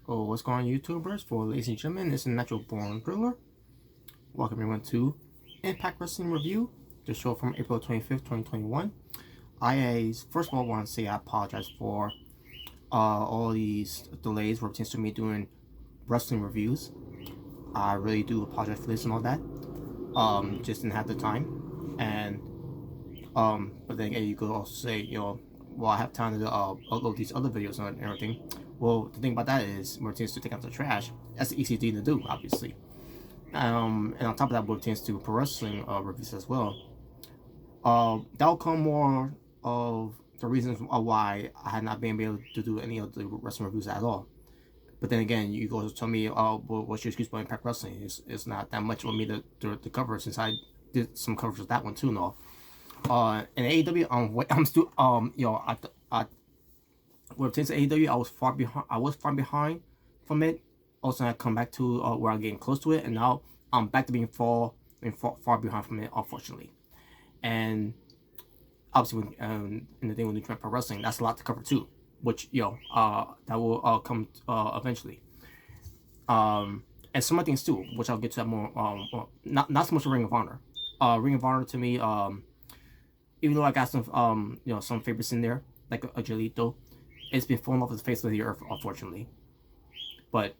Oh, what's going on, YouTubers? For ladies and gentlemen, this is Natural Born Driller. Welcome everyone to Impact Wrestling Review, the show from April 25th, 2021. First of all, want to say I apologize for all these delays when it comes to me doing wrestling reviews. I really do apologize for this and all that. Just didn't have the time. And, but then again, you could also say, well, I have time to upload these other videos and everything. Well, the thing about that is, when it tends to take out the trash, that's the easy thing to do, obviously. And on top of that, when it tends to pro wrestling reviews as well, that'll come more of the reasons why I had not been able to do any of the wrestling reviews at all. But then again, you go to tell me, oh, well, what's your excuse for Impact Wrestling? It's not that much for me to cover, since I did some coverage of that one too, no. In AEW, I'm still, when it comes to AEW, I was far behind from it. Also, I come back to where I'm getting close to it, and now I'm back to being far behind from it, unfortunately. And obviously, in the thing with New Japan Pro Wrestling, that's a lot to cover too, which that will come eventually. And some other things too, which I'll get to that more. Not so much Ring of Honor. Ring of Honor to me, even though I got some some favorites in there, like a Angelito, it's been falling off the face of the earth, unfortunately. But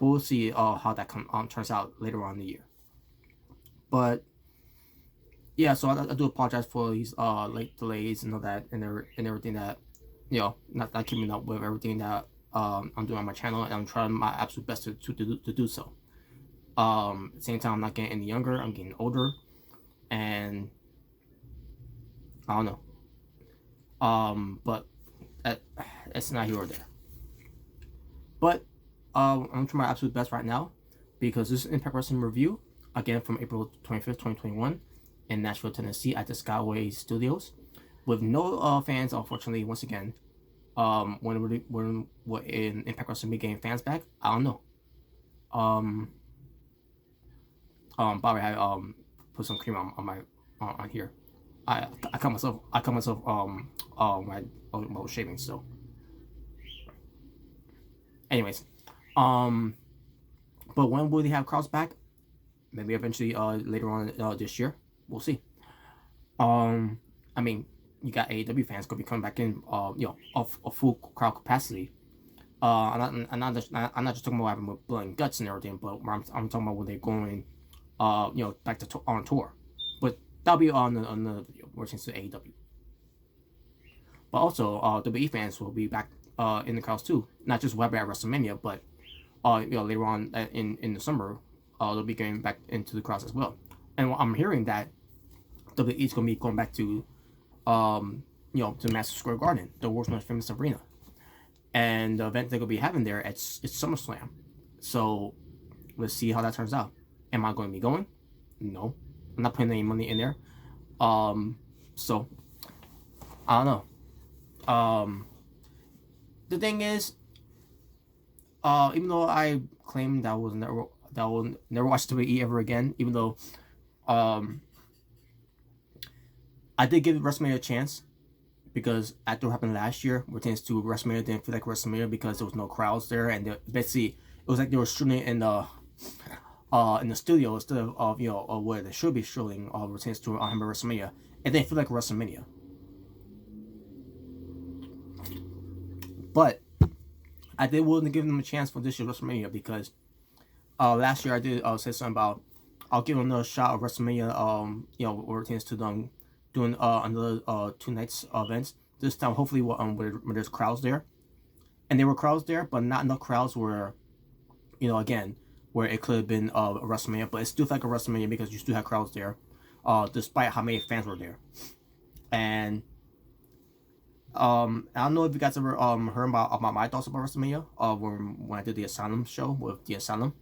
we'll see how that turns out later on in the year. But yeah, so I do apologize for these late delays and all that, and everything that not keeping up with everything that I'm doing on my channel, and I'm trying my absolute best to do so. At the same time, I'm not getting any younger. I'm getting older, and I don't know. But it's not here or there. But I'm trying my absolute best right now, because this is Impact Wrestling Review, again from April 25th, 2021, in Nashville, Tennessee, at the Skyway Studios, with no fans, unfortunately. Once again, when in Impact Wrestling be getting fans back, I don't know. By the way, I put some cream on my on here. I cut myself when I was shaving. So, anyways, but when will they have crowds back? Maybe eventually later on this year. We'll see. I mean, you got AEW fans gonna be coming back in of full crowd capacity. I'm not just talking about what happened with Blood and Guts and everything, but I'm talking about when they're going back to on tour. But that'll be on another video where it's to AEW. But also, WWE fans will be back in the crowds too. Not just at WrestleMania, but later on in the summer, they'll be getting back into the crowds as well. And I'm hearing that WWE's gonna be going back to to Madison Square Garden, the world's most famous arena, and the event they're gonna be having there it's SummerSlam. So let's see how that turns out. Am I going to be going? No, I'm not putting any money in there. So I don't know. The thing is, even though I claim that I will never watch WWE ever again, even though I did give WrestleMania a chance, because after what happened last year, where tends to WrestleMania didn't feel like WrestleMania because there was no crowds there, and basically it was like they were shooting it in the studio instead of where they should be shooting tends to WrestleMania. It didn't feel like WrestleMania. But I did willing to give them a chance for this year's WrestleMania, because last year I did say something about I'll give them another shot of WrestleMania. Where it tends to them doing another 2 nights events. This time, hopefully, where there's crowds there, and there were crowds there, but not enough crowds where, again, where it could have been a WrestleMania, but it still felt like a WrestleMania because you still had crowds there, despite how many fans were there. And I don't know if you guys ever heard about my thoughts about WrestleMania when I did the Asylum show with the Asylum.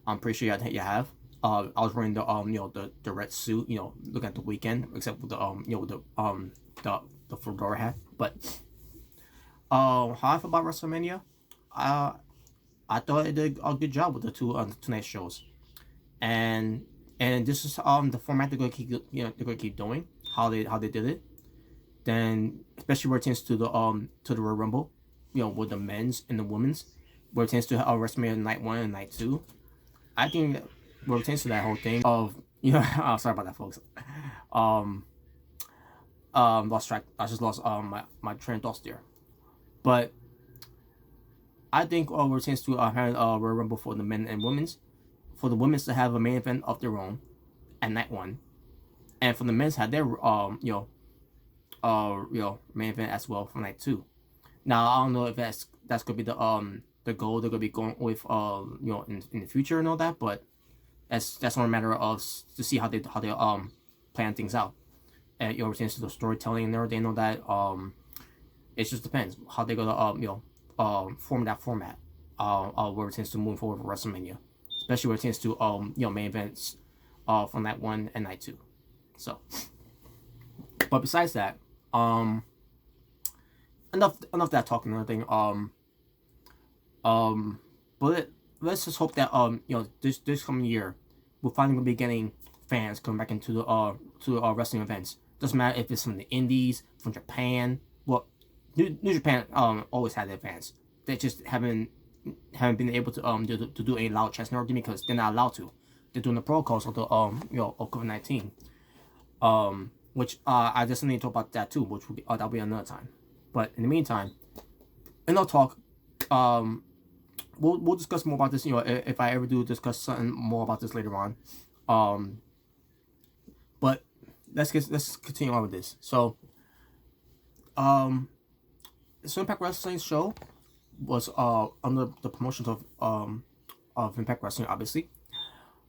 I'm pretty sure you have. I was wearing the red suit, looking at the weekend, except with the fedora hat. But how I feel about WrestleMania, I thought it did a good job with the two night shows, and this is the format they're gonna keep doing, how they did it. Then especially where it tends to the Royal Rumble, with the men's and the women's, where it tends to WrestleMania Night 1 and Night 2. I think where it tends to that whole thing of, oh, sorry about that, folks. Lost track. I just lost my train of thoughts there. But I think where it tends to have Royal Rumble for the men and women's, for the women's to have a main event of their own at Night 1, and for the men's have their main event as well for Night 2. Now I don't know if that's gonna be the goal they're gonna be going with in the future and all that, but that's only a matter of to see how they plan things out. And it pertains to the storytelling and everything and all that. It just depends how they're gonna form that format where it tends to move forward for WrestleMania, especially where it tends to main events from Night 1 and Night 2. So, but besides that, enough that talking and everything. But let's just hope that this coming year we're finally gonna be getting fans coming back into the wrestling events. Doesn't matter if it's from the Indies, from Japan. Well, New Japan always had their fans. They just haven't been able to do any loud chants and everything because they're not allowed to. They're doing the protocols of the of COVID-19. Which I just need to talk about that too, which will be that'll be another time. But in the meantime, in our talk, we'll discuss more about this. If I ever do discuss something more about this later on. But let's continue on with this. So, so Impact Wrestling show was under the promotions of Impact Wrestling, obviously.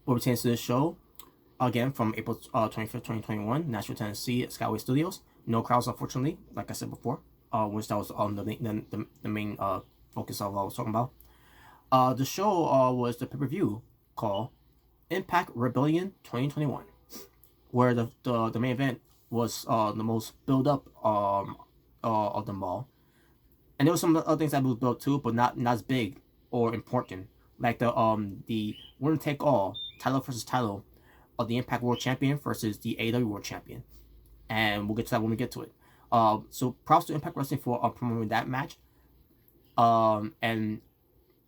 What pertains to this show, again from April 25th, 2021, Nashville, Tennessee, Skyway Studios. No crowds, unfortunately, like I said before. Which that was the main focus of what I was talking about. The show was the pay-per-view called Impact Rebellion 2021, where the main event was the most build up of them all, and there was some other things that was built too, but not as big or important, like the winner take all title versus title of the Impact World Champion versus the AEW World Champion, and we'll get to that when we get to it. So props to Impact Wrestling for promoting that match, and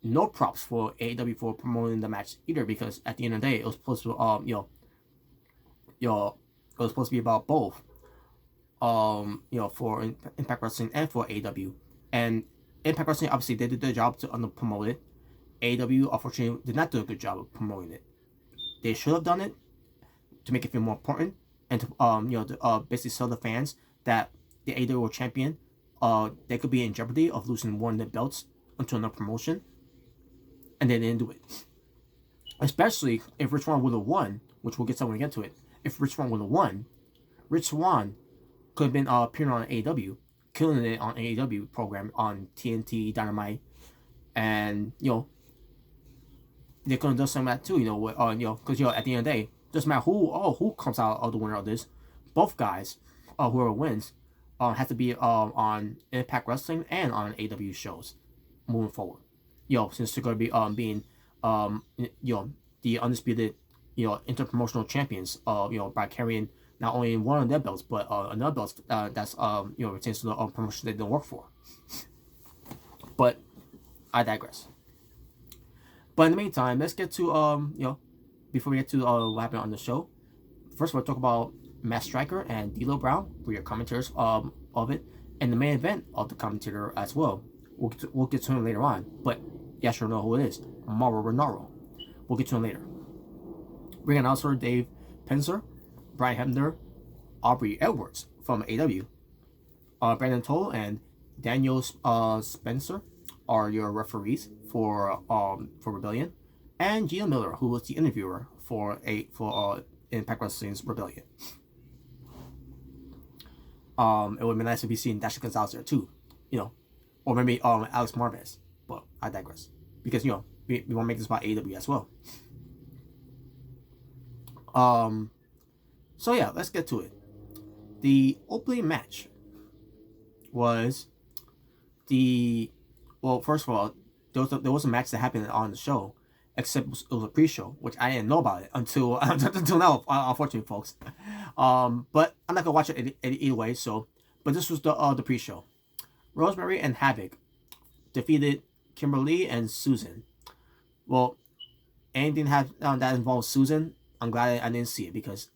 no props for AEW for promoting the match either, because at the end of the day it was supposed to it was supposed to be about both for Impact Wrestling and for AEW. And Impact Wrestling, obviously they did their job to promote it. AEW unfortunately did not do a good job of promoting it. They should have done it to make it feel more important, and to basically sell the fans that the AEW World Champion they could be in jeopardy of losing one of their belts onto another promotion, and they didn't do it. Especially if Rich Swann would have won, which we'll get to when we get to it. If Rich Swann would have won, Rich Swann could have been appearing on AEW, killing it on AEW program on TNT Dynamite, and they could have done some of that too. Because at the end of the day, doesn't matter who comes out of the winner of this, both guys, whoever wins, has to be on Impact Wrestling and on AEW shows moving forward. Since they're going to be being the undisputed interpromotional champions by carrying not only one of their belts but another belt that's retains to the promotion they don't work for. But I digress. But in the meantime, let's get to before we get to what happened on the show. First, we'll talk about Matt Striker and D'Lo Brown, who are commentators of it, and the main event of the commentator as well. We'll get to him later on, but yeah, sure know who it is. Mauro Ranallo. We'll get to him later. Ring announcer Dave Penzer, Brian Hebner, Aubrey Edwards from AEW, Brandon Toll and Daniel Spencer are your referees for Rebellion, and Gina Miller, who was the interviewer for Impact Wrestling's Rebellion. It would be nice to be seeing Dasha Gonzalez there too, or maybe Alex Marvez, but I digress, because we want to make this about AEW as well. So yeah, let's get to it. The opening match was first of all, there was a match that happened on the show, except it was a pre-show, which I didn't know about it until now, unfortunately, folks. But I'm not gonna watch it either way. But this was the pre-show. Rosemary and Havoc defeated Kimberly and Susan. Well, anything that involves Susan, I'm glad I didn't see it because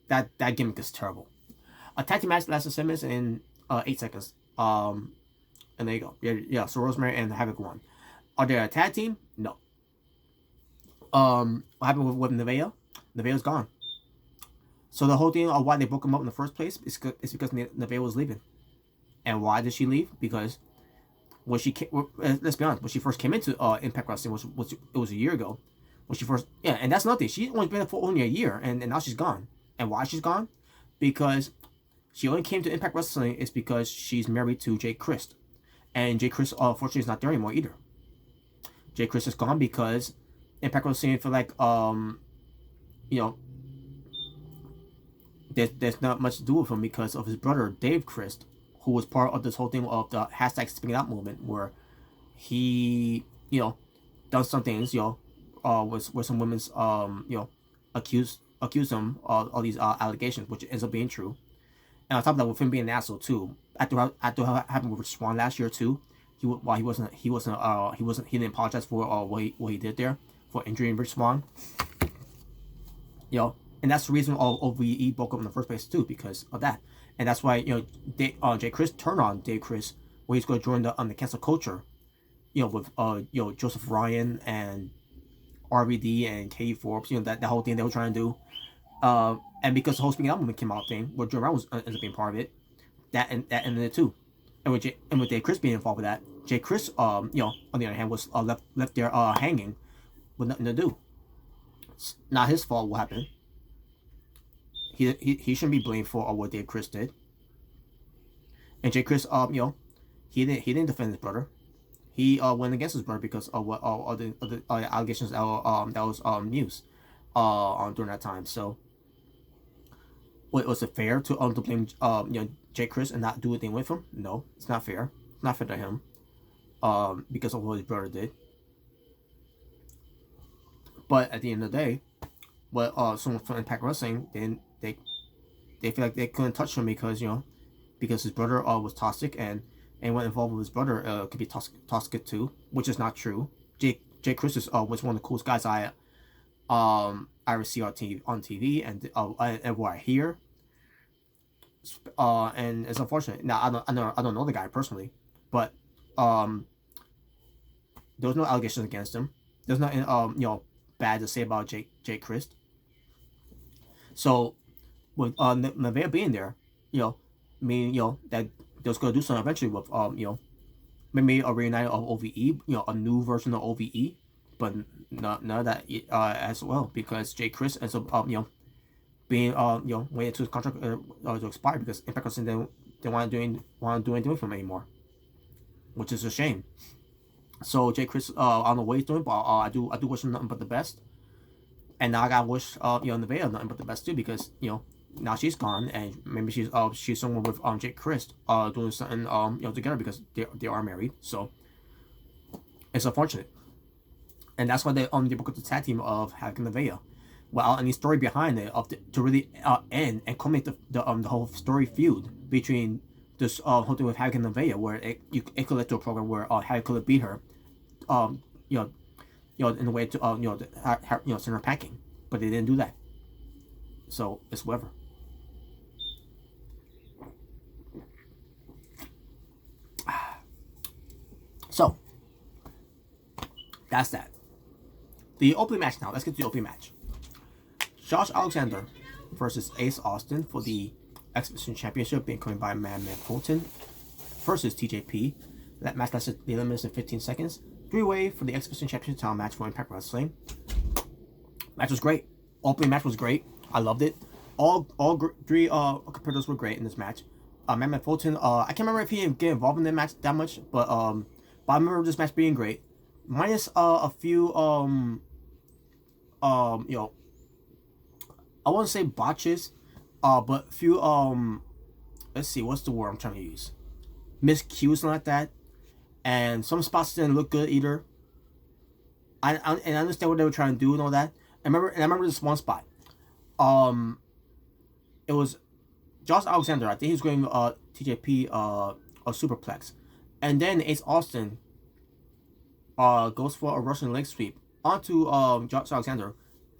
that gimmick is terrible. A tag team match lasted 7 minutes and 8 seconds. And there you go. Yeah. So Rosemary and Havoc won. Are they a tag team? No. What happened with Nevaeh? Nevaeh's gone. So the whole thing of why they broke him up in the first place is because Nevaeh was leaving. And why did she leave? Because when she came, let's be honest, when she first came into Impact Wrestling, which it was a year ago, when she first, yeah, and that's nothing. She's only been there for only a year, and now she's gone. And why she's gone? Because she only came to Impact Wrestling is because she's married to Jay Christ, and Jay Christ, unfortunately, is not there anymore either. Jay Christ is gone because Impact Wrestling feel like you know, there's not much to do with him because of his brother Dave Christ, who was part of this whole thing of the hashtag Speaking Out movement, where he, done some things, where some women's, accuse him of all these allegations, which ends up being true. And on top of that, with him being an asshole too, after what happened with Swan last year too, he didn't apologize for what he did there for injuring Rich Swan. And that's the reason OVE broke up in the first place too, because of that. And that's why Jay Chris turned on Dave Chris, where he's going to join the cancel culture, with Joseph Ryan and RVD and Katie Forbes, that whole thing they were trying to do. And because the whole Speaking Out movement came out thing, where Joe Brown ends up being part of it, that ended it too. And with Dave Chris being involved with that, Jay Chris, on the other hand, was left there hanging with nothing to do. It's not his fault what happened. He shouldn't be blamed for what Dave Chris did. And Jay Chris, he didn't defend his brother. He went against his brother because of what all the allegations that was news during that time. So, was it fair to blame Jay Chris and not do anything with him? No, it's not fair. It's not fair to him. Because of what his brother did. But at the end of the day, someone from Impact Wrestling, they feel like they couldn't touch him because his brother was toxic and anyone involved with his brother could be toxic too, which is not true. Jay Chris was one of the coolest guys I ever see on TV and what I hear. And it's unfortunate. Now I don't know the guy personally, but there was no allegations against him. There's nothing bad to say about Jay Christ. So with Nevaeh being there, that they was gonna do something eventually with maybe a reuniting of OVE, a new version of OVE, but none of that as well, because Jay Christ ends up being waiting to his contract to expire because Impact Wrestling didn't want to do anything with him anymore, which is a shame. So Jay Chris, I don't know what he's doing, but I do wish him nothing but the best. And now I gotta wish Nevaeh nothing but the best too, because now she's gone and maybe she's someone with Jay Chris doing something together because they are married. So it's unfortunate, and that's why they broke up the tag team of Havoc and Nevaeh without any story behind it to really end and culminate the whole story feud between this whole thing with Havoc and Nevaeh, where it could lead to a program where Havoc could beat her, in a way to send her packing, but they didn't do that. So it's whatever. So that's that. The opening match now. Let's get to the opening match. Josh Alexander versus Ace Austin for the Exhibition Championship, being covered by Madman Fulton versus TJP. That match lasted 11 minutes and 15 seconds. 3-way for the Exhibition Championship title match for Impact Wrestling. Match was great. Opening match was great. I loved it. All three competitors were great in this match. Madman Fulton, I can't remember if he didn't get involved in the match that much, but I remember this match being great. Minus a few I wouldn't say botches, but few let's see, what's the word I'm trying to use? Miscues like that, and some spots didn't look good either. I understand what they were trying to do and all that. I remember this one spot. It was Josh Alexander. I think he was going TJP a superplex, and then Ace Austin goes for a Russian leg sweep onto Josh Alexander,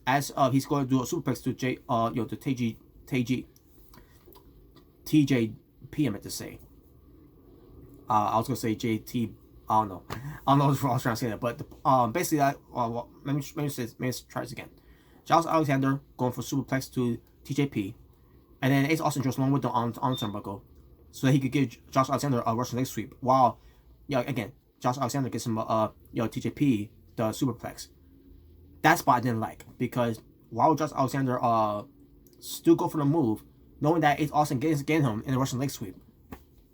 as he's going to do a superplex to to TJP. I meant to say. I was gonna say JT. I don't know. I don't know what I was trying to say that, but basically, let me try this again. Josh Alexander going for superplex to TJP, and then Ace Austin just long with the on turnbuckle, so that he could give Josh Alexander a Russian leg sweep. While, again, Josh Alexander gets him TJP the superplex. That spot I didn't like, because why would Josh Alexander still go for the move, knowing that Ace Austin getting him in a Russian leg sweep?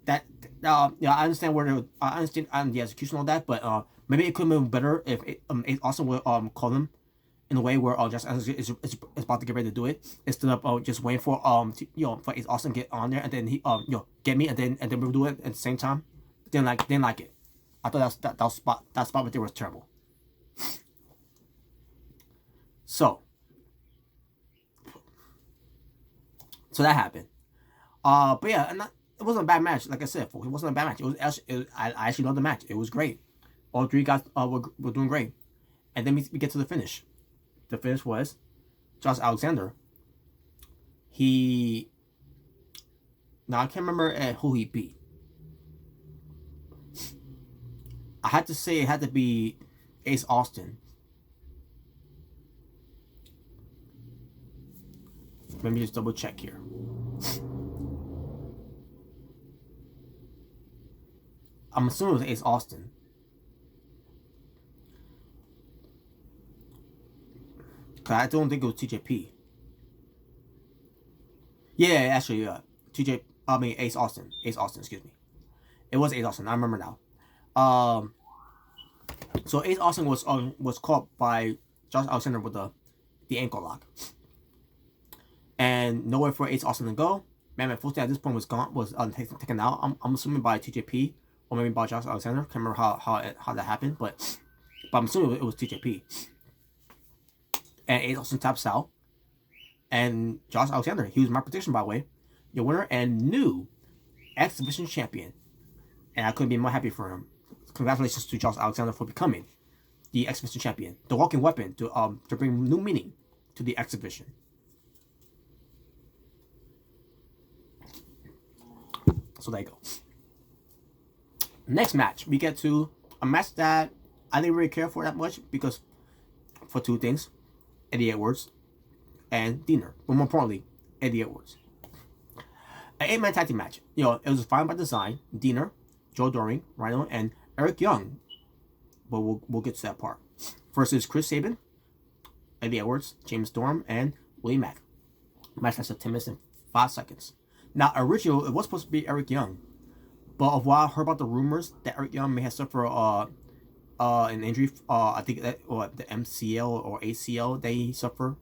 That I understand I understand the execution of that, but maybe it could have been better if Ace Austin would call him in a way where Josh Alexander is about to get ready to do it, instead of just waiting for for Ace Austin to get on there, and then he get me, and then we'll do it at the same time. Didn't like it. I thought that spot right there was terrible. So that happened. But yeah, it wasn't a bad match. Like I said, folks, it wasn't a bad match. I actually loved the match. It was great. All three guys were doing great. And then we get to the finish. The finish was Josh Alexander. Now I can't remember who he beat. I had to say it had to be Ace Austin. Let me just double check here. I'm assuming it was Ace Austin. Cause I don't think it was TJP. Yeah, actually, Ace Austin. Ace Austin, excuse me. It was Ace Austin. I remember now. So Ace Austin was caught by Josh Alexander with the ankle lock, and nowhere for Ace Austin to go. Man, Full at this point was taken out. I'm assuming by TJP or maybe by Josh Alexander. Can't remember how that happened, but I'm assuming it was TJP. And Ace Austin taps out, and Josh Alexander, he was my prediction, by the way, your winner and new X Division champion. And I couldn't be more happy for him. Congratulations to Josh Alexander for becoming the X Division champion, the walking weapon to bring new meaning to the X Division. So there you go. Next match, we get to a match that I didn't really care for that much, because for two things: Eddie Edwards and Diener. But more importantly, Eddie Edwards. An 8-man tag team match. It was fine by design. Diener, Joe Doring, Rhino, and Eric Young. But we'll get to that part. Versus Chris Sabin, Eddie Edwards, James Storm, and Willie Mack. Match lasted 10 minutes and 5 seconds. Now, originally, it was supposed to be Eric Young. But of what I heard about the rumors that Eric Young may have suffered an injury, I think that, or the MCL or ACL that he suffered.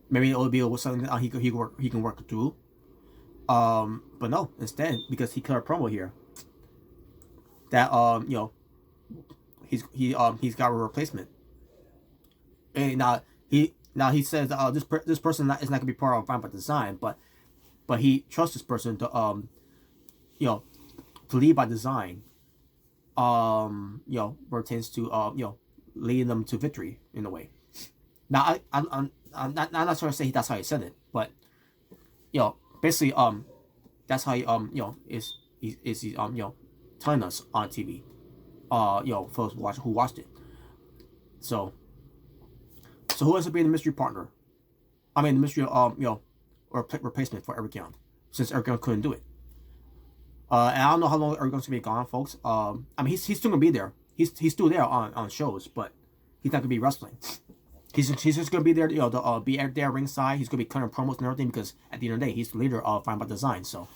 Maybe it will be something that he can work through. But no, instead, because he cut a promo here, that he's got a replacement, and now he says this person is not gonna be part of Fine by Design, but he trusts this person to to lead by design. Pertains to leading them to victory in a way. Now I'm not sure to say that's how he said it, but basically that's how he is telling us on TV, for those who watched it. So who ends up being the mystery partner? I mean the mystery or replacement for Eric Young, since Eric Young couldn't do it. And I don't know how long Eric Young's gonna be gone, folks. I mean he's still gonna be there. He's still there on shows, but he's not gonna be wrestling. He's just gonna be there, to be there ringside. He's gonna be cutting promos and everything, because at the end of the day, he's the leader of Fine by Design. So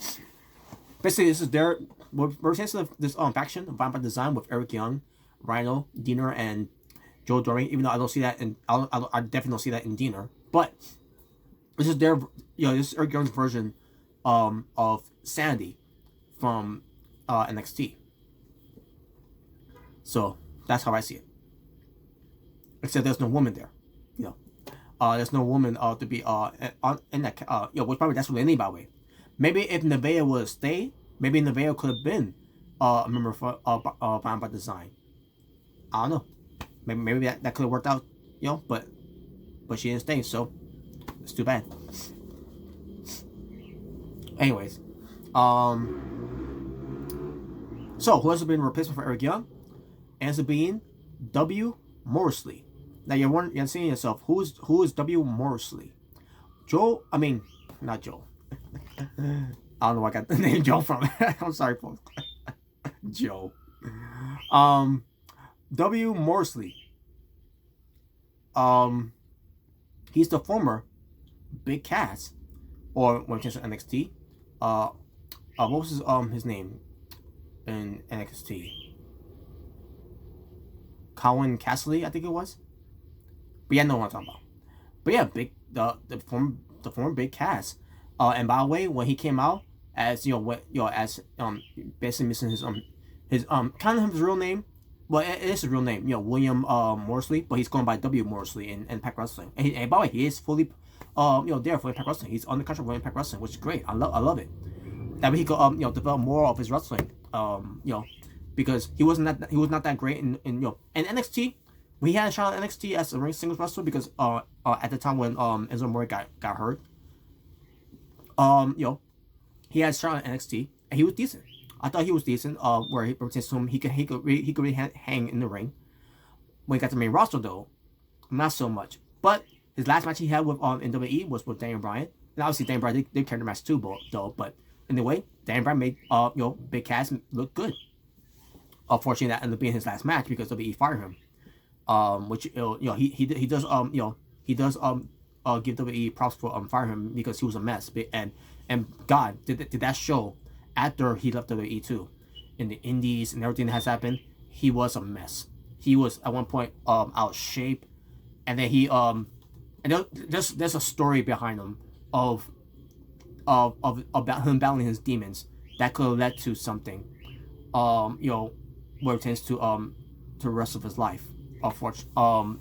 basically, this is we're saying this faction, Fine by Design, with Eric Young, Rhino, Diener, and Joe Doring. Even though I don't see that, and I definitely don't see that in Diener. But this is this is Eric Young's version of Sandy from NXT. So that's how I see it. Except there's no woman there, there's no woman to be in that which probably that's what they need, by the way. Maybe if Nevaeh would stay, maybe Nevaeh could have been a member for Fine by Design. I don't know. Maybe that could have worked out, but she didn't stay, so it's too bad. Anyways, so who has been replacement for Eric Young? Ends up being W. Morrisley. Now you're saying to yourself, who is W. Morrisley? Not Joe. I don't know where I got the name Joe from. I'm sorry, folks. Joe. W. Morrisley. He's the former Big Cass, or when it comes to NXT. What was his name in NXT? Colin Cassidy, I think it was. But yeah, I know what I'm talking about. But yeah, the former Big Cass. And by the way, when he came out as basically missing his kind of his real name. Well, it is his real name, William Morrisley, but he's going by W. Morrisley in Impact Wrestling. And by the way, he is fully there for Impact Wrestling. He's on the contract with Impact Wrestling, which is great. I love it. That way he could develop more of his wrestling. Because he was not that great in NXT. We had a shot at NXT as a ring singles wrestler because at the time when Enzo Amore got hurt, he had a shot at NXT and he was decent. I thought he was decent. Where he could really hang in the ring. When he got to the main roster though, not so much. But his last match he had with in WWE was with Daniel Bryan. And obviously Daniel Bryan they carried the match too, though. But anyway, Daniel Bryan made Big Cass look good. Unfortunately, that ended up being his last match because WWE fired him. Which he does give WWE props for firing him because he was a mess. And God did that show after he left WWE too, in the Indies and everything that has happened. He was a mess. He was at one point out of shape, and then he and there's a story behind him of about him battling his demons that could have led to something, where it tends to the rest of his life. And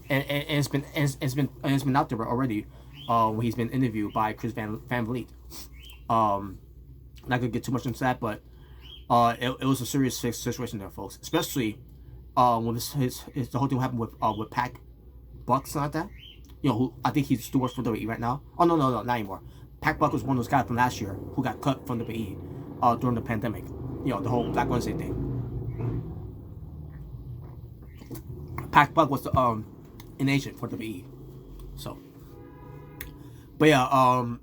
it's been out there already. When he's been interviewed by Chris Van Vliet. Not gonna get too much into that, but it was a serious situation there, folks. Especially when the whole thing happened with Pac Buck, something like that. Who I think he still works for WWE right now. Oh no, not anymore. Pac Buck was one of those guys from last year who got cut from WWE during the pandemic. The whole Black Wednesday thing. Pac Buck was the an agent for WWE. So, but after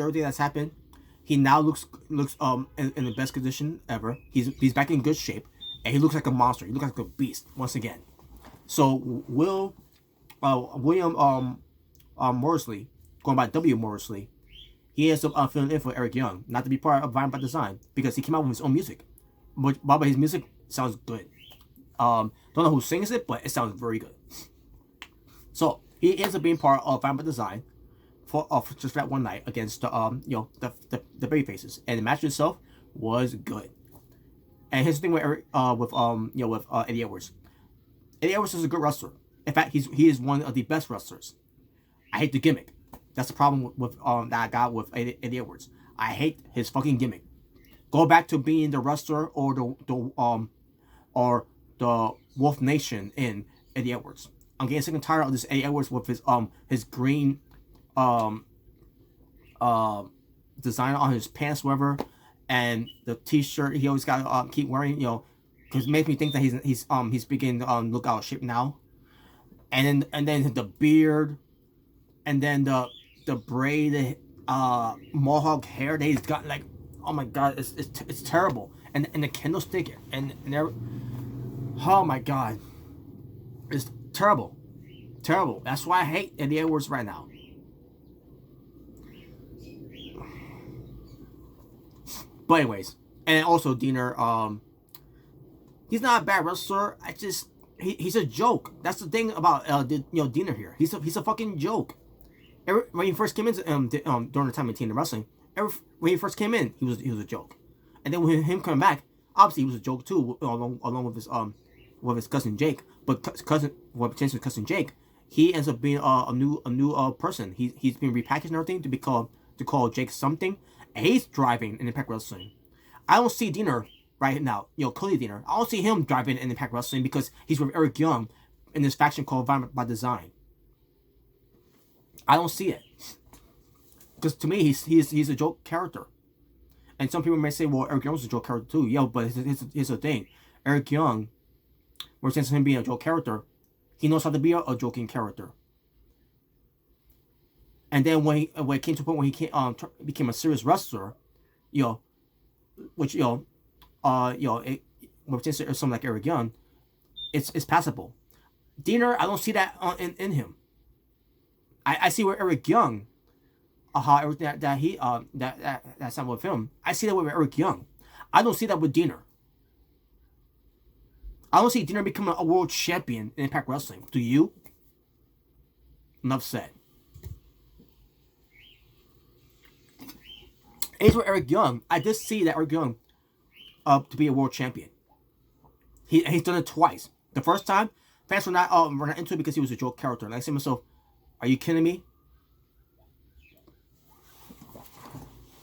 everything that's happened, he now looks in the best condition ever. He's back in good shape, and he looks like a monster. He looks like a beast once again. So William Morrisley, going by W. Morrisley, he ends up filling in for Eric Young, not to be part of Violent by Design, because he came out with his own music. But his music sounds good. Don't know who sings it, but it sounds very good. So he ends up being part of Violent by Design for just that one night against the baby faces, and the match itself was good. And his thing with Eddie Edwards. Eddie Edwards is a good wrestler. In fact, he is one of the best wrestlers. I hate the gimmick. That's the problem with that I got with Eddie Edwards. I hate his fucking gimmick. Go back to being the wrestler or the Wolf Nation in Eddie Edwards. I'm getting sick and tired of this Eddie Edwards with his green design on his pants, whatever, and the T-shirt he always got to keep wearing. Because it makes me think that he's beginning to look out of shape now. And then the beard, and then the braided mohawk hair that he's got, like, oh my god, it's terrible. And the candlestick and oh my god, it's terrible. That's why I hate Eddie Edwards right now. But anyways, and also Diener, he's not a bad wrestler. He's a joke. That's the thing about Diener here. He's a fucking joke. When he first came in during the time of TNA Wrestling, when he first came in, he was a joke. And then with him coming back, obviously he was a joke too, along with his cousin Jake. But his cousin Jake, he ends up being a new person. He's been repackaged and everything to call Jake something. And he's driving in Impact Wrestling. I don't see Diener right now. Cody Deaner. I don't see him driving in Impact Wrestling because he's with Eric Young in this faction called Violent by Design. I don't see it. Because to me, he's a joke character. And some people may say, well, Eric Young's a joke character too. Yeah, but here's the thing. Eric Young, where since him being a joke character, he knows how to be a joking character. And then when it came to a point where he became a serious wrestler, which since something like Eric Young, it's passable. Deaner, I don't see that in him. I see where Eric Young, how everything that's not with him. I see that with Eric Young. I don't see that with Deaner. I don't see Deaner becoming a world champion in Impact Wrestling. Do you? Enough said. As for Eric Young, I did see that Eric Young to be a world champion. He's done it twice. The first time, fans were not into it because he was a joke character. And I said to myself, are you kidding me?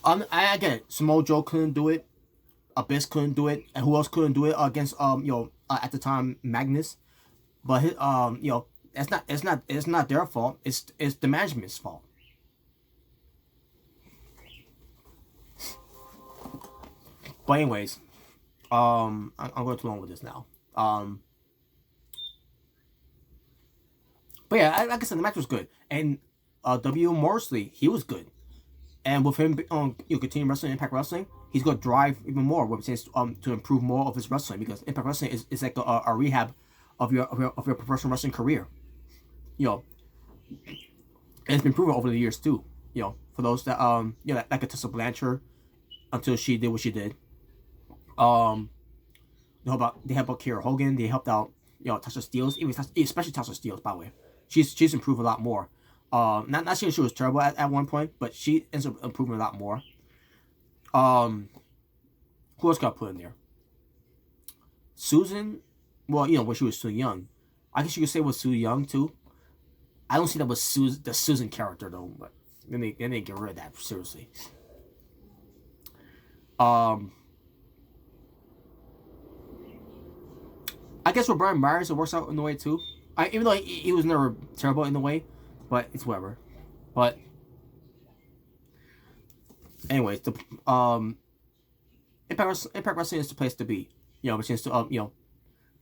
I get it. Samoa Joe couldn't do it. Abyss couldn't do it. And who else couldn't do it against at the time Magnus? But it's not their fault. It's the management's fault. But anyways, I'm going too long with this now. But yeah, like I said, the match was good, and W. Morrissey, he was good, and with him continue wrestling Impact Wrestling, he's going to drive even more with his to improve more of his wrestling, because Impact Wrestling is like a rehab of your professional wrestling career. And it's been proven over the years too. For those that like a Tessa Blanchard, until she did what she did. They helped out Kiera Hogan. They helped out Tasha Steelz, especially Tasha Steelz, by the way. She's improved a lot more. Not saying she was terrible at one point, but she ends up improving a lot more. Who else got put in there? Susan, when she was still young. I guess you could say with Sue Young too. I don't see that with the Susan character though, but then they get rid of that, seriously. I guess with Brian Myers, it works out in a way too. Even though he was never terrible in a way, but it's whatever. But anyways, the Impact Wrestling is the place to be. Which is to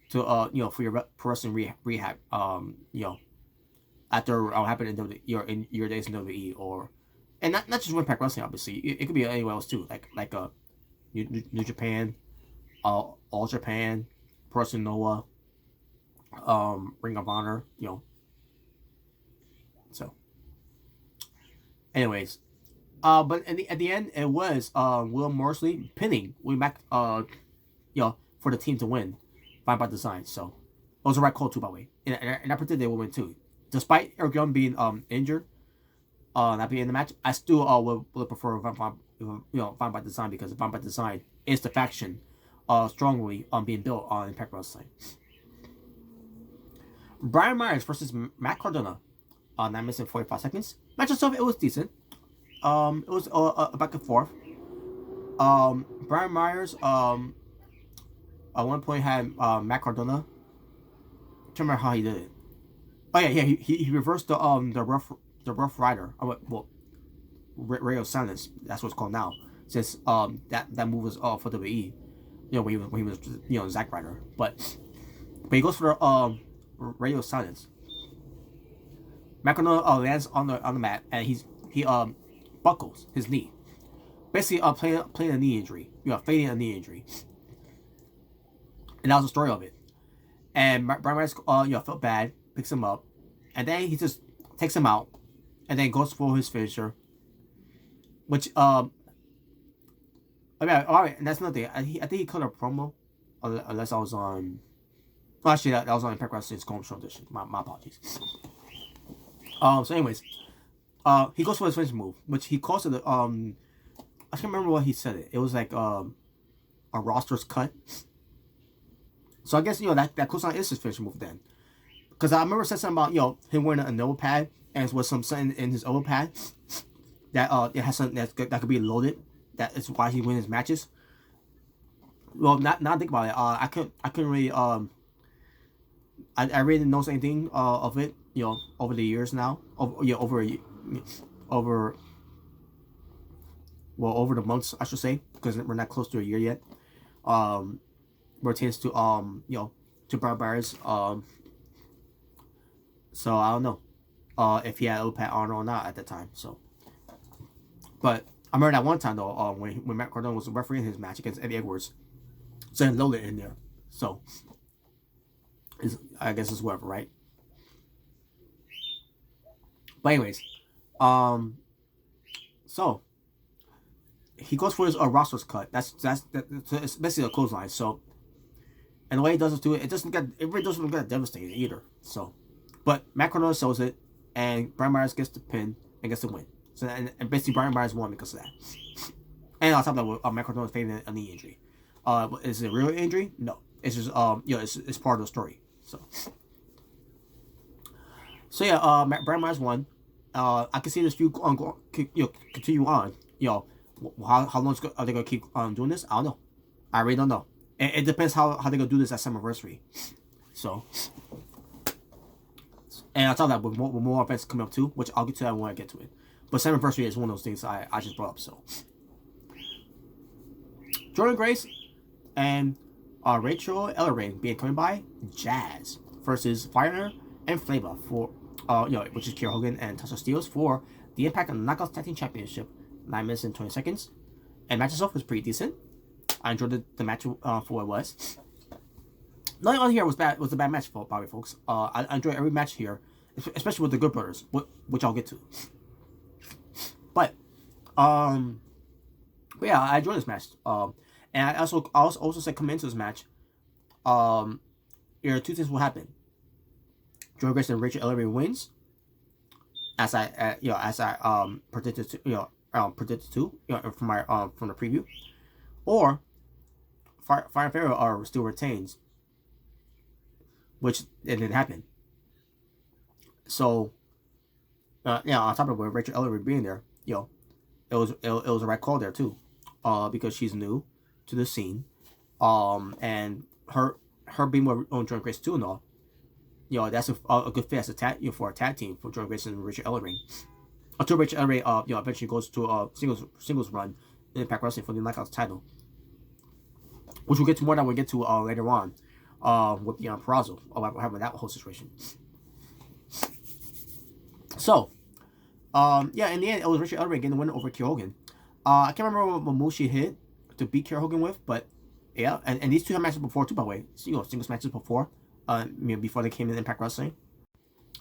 for your pro wrestling rehab. After what happened in your days in WWE, and not just with Impact Wrestling, obviously. It could be anywhere else too, like New Japan, All Japan, Pro Wrestling Noah, Ring of Honor, So, anyways, but at the end, it was Will Morrissey pinning way back, for the team to win, Fine by Design. So, it was the right call too, by the way. And I predicted they would win too, despite Eric Young being injured, not being in the match. I still would prefer Fine by Design, because Fine by Design is the faction strongly being built on Impact Wrestling. Brian Myers versus Matt Cardona. 9 minutes and 45 seconds. Match itself, it was decent. It was a back and forth. Brian Myers at one point had Matt Cardona. I can't remember how he did it. Oh yeah, he reversed the Rough Rider. Radio Silence. That's what it's called now. Since that move was for WWE. When he was Zack Ryder. But he goes for the Radio Silence. Macron lands on the mat, and he buckles his knee, basically playing a knee injury, fading a knee injury, and that was the story of it. And Brian Myers felt bad, picks him up, and then he just takes him out, and then goes for his finisher, which all right, and that's another thing. I think he cut a promo, unless I was on. Well, actually, that was on Impact Wrestling's Home Show edition. My apologies. So anyways, he goes for his finish move, which he calls it. I can't remember what he said. It was like a roster's cut. So I guess that close on is his finish move then, because I remember said something about him wearing an elbow pad, and with something in his elbow pad that it has something that could be loaded. That is why he wins his matches. well, not think about it. I couldn't really I really didn't notice anything of it, over the years now. Over over the months, I should say, because we're not close to a year yet. Pertains to to barbarians. So I don't know, if he had Opat on or not at the time. So, but I remember that one time though, when Matt Cardona was refereeing his match against Eddie Edwards, so Lola in there. So, I guess it's whatever, right? But anyways, so he goes for his roster's cut. That's it's basically a clothesline. So, and the way he does it too, it really doesn't get devastating either. So, but Matt Cardona sells it, and Brian Myers gets the pin and gets the win. So, and basically Brian Myers won because of that. And on top of that, Matt Cardona is facing a knee injury. Is it a real injury? No, it's just it's part of the story. So yeah, Brian Myers won. I can see this feud continue on. How long are they gonna keep doing this? I don't know. I really don't know. It depends how they're gonna do this at Summerversary. So, and on top of that, with more events coming up too, which I'll get to that when I get to it. But Summerversary is one of those things I just brought up. So, Jordan Grace and Rachel Ellering being coming by Jazz versus Fire and Flava for which is Kiera Hogan and Tasha Steelz for the Impact and Knockouts Tag Team Championship, 9 minutes and 20 seconds. And match itself was pretty decent. I enjoyed the match for what it was. Nothing on here was a bad match for Bobby, folks. I enjoy every match here, especially with the Good Brothers, which I'll get to. But yeah, I enjoyed this match. And I also said coming into this match, two things will happen. Jordan Grace and Rachel Ellering wins, as I predicted to from my from the preview, or Fire and Pharaoh still retains, which it didn't happen. So on top of Rachel Ellering being there, it was a right call there too, because she's new to the scene, and her being with Jordan Grace too and all. That's a good fit as a tag for a tag team for Jordan Grace and Rachel Ellering. Until Rachel Ellering eventually goes to a singles run in Impact Wrestling for the Knockouts title, which we'll get to more than we'll get to later on, with Deonna Purrazzo, having that whole situation. So, in the end, it was Rachel Ellering getting the win over Kiera Hogan. I can't remember what move she hit to beat Kiera Hogan with, but yeah, and these two have matches before too, by the way. Singles matches before. Before they came in Impact Wrestling.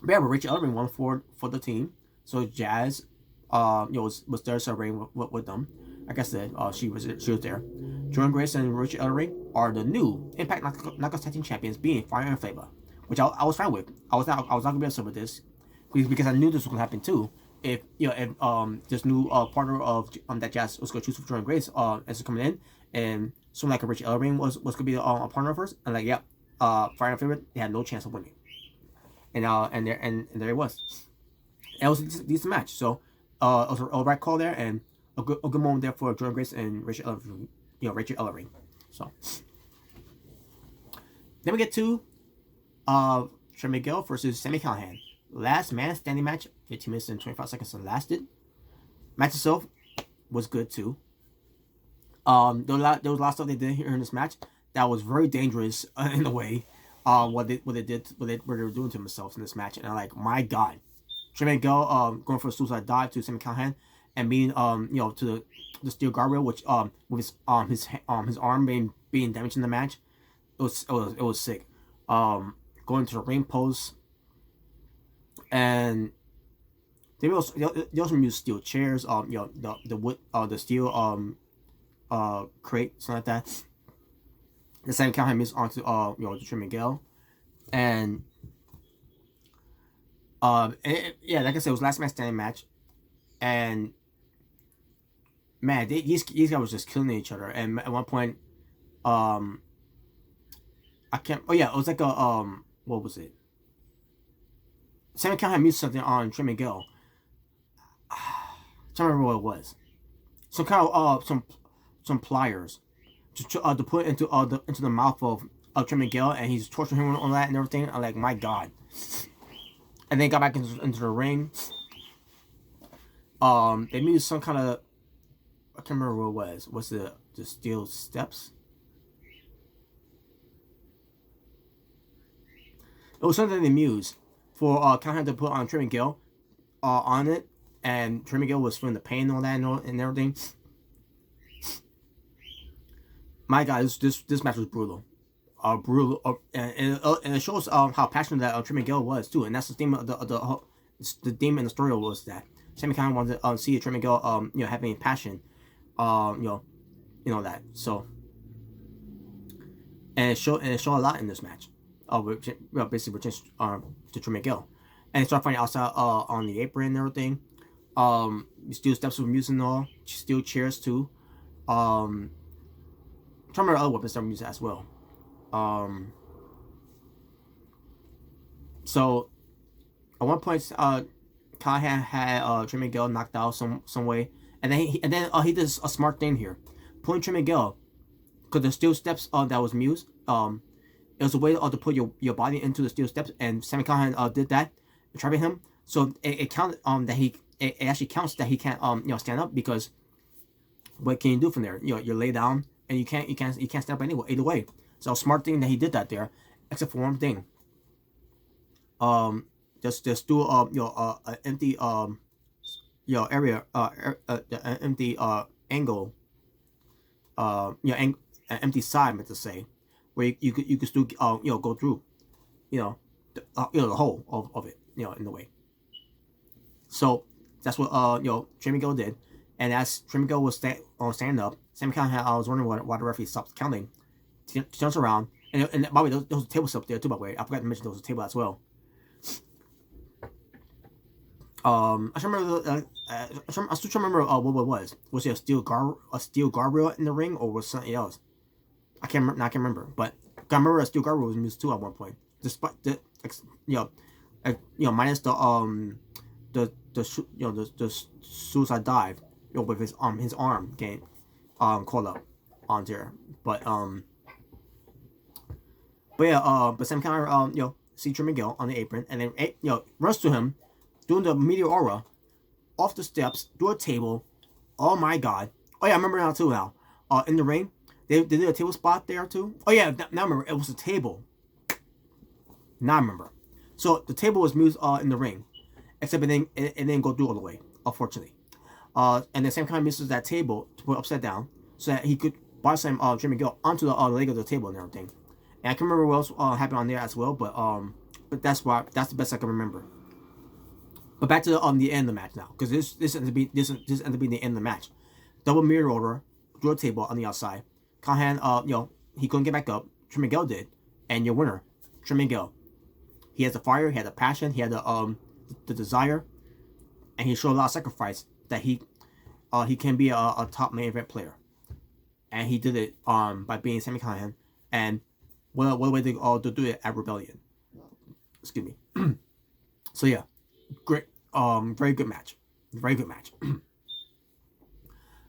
But yeah, but Rachel Ellering won for the team. So Jazz, was there celebrating with them. Like I said, she was there. Jordan Grace and Rachel Ellering are the new Impact Knockouts Tag Team Champions, being Fire and Flava, which I was fine with. I was not gonna be upset with this, because I knew this was gonna happen too. If this new partner of that Jazz was gonna choose for Jordan Grace as coming in, and someone like Rachel Ellering was gonna be a partner of hers, and like Fire and Flava, they had no chance of winning, and there it was. And it was a decent match, so it was a right call there, and a good moment there for Jordan Grace and Rachel Ellering. So then we get to Trey Miguel versus Sami Callihan. Last man standing match, 15 minutes and 25 seconds it lasted. Match itself was good too. There was a lot of stuff they did here in this match that was very dangerous in a way. What they were doing to themselves in this match, and I'm like, my God, Trey Miguel going for a suicide dive to Sami Callihan, and being to the steel guardrail, which with his arm being damaged in the match, it was sick. Going to the ring post, and they also used steel chairs, the wood, the steel crate, something like that. The same Callihan moves onto Trey Miguel, and like I said, it was last man standing match, and man, these guys were just killing each other. And at one point, I can't. Oh yeah, it was like a what was it? Sami Callihan used something on Trey Miguel. I can't remember what it was. Some kind of some pliers, to put into the mouth of Trey Miguel, and he's torturing him on that and everything. I'm like, my God. And then got back into the ring. They used some kind of, I can't remember what it was. Was it the steel steps? It was something they used for kind of to put on Trey Miguel on it, and Trey Miguel was feeling the pain and all that and everything. My God, this match was brutal. Brutal, and it shows how passionate that Trey Miguel was too, and that's the theme of the theme in the story was that Sammy kind of wanted to see Trey Miguel having passion, that. So, and it showed a lot in this match. Basically to Trey Miguel, and they start fighting outside on the apron and everything. Steel steps were using all, steel chairs too. I'm trying to remember other weapons that were used as well. So at one point, Callahan had Trey Miguel knocked out some way, and then he did a smart thing here, pulling Trey Miguel, because the steel steps that was used. It was a way to put your body into the steel steps, and Sami Callahan did that, trapping him. So it counted that it actually counts that he can't stand up, because what can you do from there? You lay down and you can't stand up anyway either way. So smart thing that he did that there, except for one thing. Just do an empty area an empty angle an empty side, meant to say, where you could still go through the whole of it in the way. So that's what Trey Miguel did, and as Trey Miguel was standing up, Sami Callahan, I was wondering why the referee stopped counting. Turns around, and by the way, there was a table up there too. By the way, I forgot to mention there was a table as well. I still remember. I still remember what it was. Was it a steel guardrail in the ring, or was something else? I can't remember. But I remember a steel guardrail was used too at one point. Despite the minus the suicide dive, with his arm getting caught up on there. But Sam kind of see Trey Miguel on the apron, and then runs to him, doing the meteora off the steps, through a table. Oh my God! Oh yeah, I remember now too. Now, in the ring, they did a table spot there too. Oh yeah, now I remember, it was a table. Now I remember. So the table was moved in the ring, except it didn't go through all the way, unfortunately. And then Sam kind of misses that table to put upside down, so that he could body slam Trey Miguel onto the leg of the table and everything. And I can remember what else happened on there as well, but that's the best I can remember. But back to the end of the match now, because this ended up being the end of the match. Double mirror order through a table on the outside. Callahan, he couldn't get back up. Trey Miguel did, and your winner, Trey Miguel. He has the fire, he had the passion, he had the desire, and he showed a lot of sacrifice that he can be a top main event player, and he did it by being Sami Callahan. And what a way to do it at Rebellion. Excuse me. So yeah. Great, very good match. Very good match. Then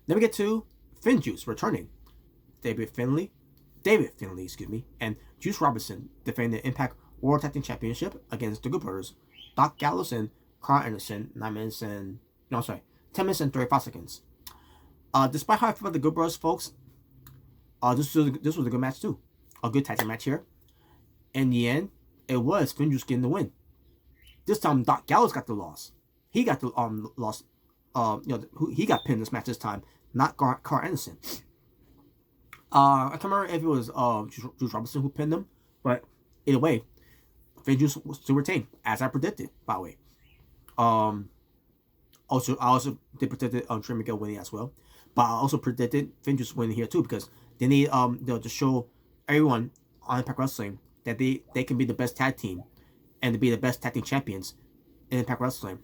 we get to Finn Juice returning. David Finlay, and Juice Robinson defending the Impact World Tag Team Championship against the Good Brothers, Doc Gallows and Carl Anderson, 10 minutes and 35 seconds. Despite how I feel about the Good Brothers, folks, this was a good match too. A good tag team match here. In the end, it was Finn Juice getting the win. This time, Doc Gallows got the loss. He got the loss. He got pinned this match this time, not Carl Anderson. I can't remember if it was Juice Robinson who pinned him, but either way, Finn Juice was to retain, as I predicted. By the way, I also did predict Trey Miguel winning as well, but I also predicted Finn Juice winning here too, because they need to show everyone on Impact Wrestling that they can be the best tag team, and to be the best tag team champions in Impact Wrestling,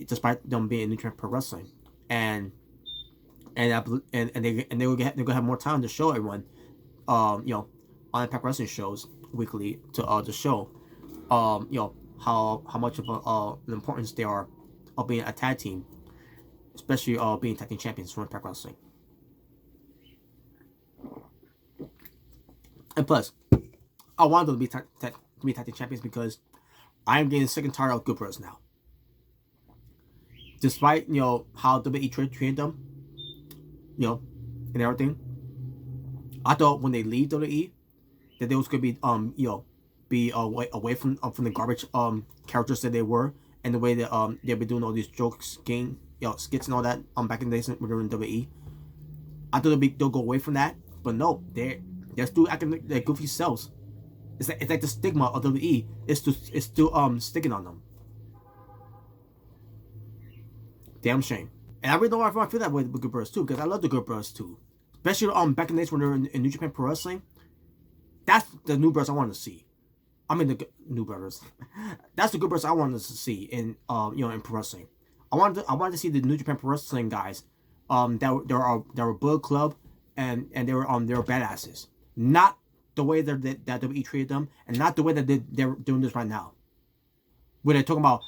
despite them being in New Japan Pro Wrestling, and they will have more time to show everyone, on Impact Wrestling shows weekly to show, how much of the importance they are of being a tag team, especially being tag team champions for Impact Wrestling. And plus, I want them to be tag team champions because I'm getting sick and tired of Good Brothers now. Despite how WWE treated them, and everything, I thought when they leave WWE that they was gonna be away from the garbage characters that they were, and the way that they've been doing all these jokes, game skits and all that back in the days when they were in WWE. I thought they'll go away from that, but no, they're still acting like their goofy selves. It's like the stigma of WWE is still sticking on them. Damn shame. And I really don't know if I feel that way with Good Brothers too, because I love the Good Brothers too. Especially back in the days when they were in New Japan Pro Wrestling. That's the New Brothers I wanted to see. I mean the New Brothers. That's the Good Brothers I wanted to see in in pro wrestling. I wanted to see the New Japan Pro Wrestling guys that were Bullet Club and they were badasses. Not the way that WWE treated them, and not the way that they're doing this right now. Where they're talking about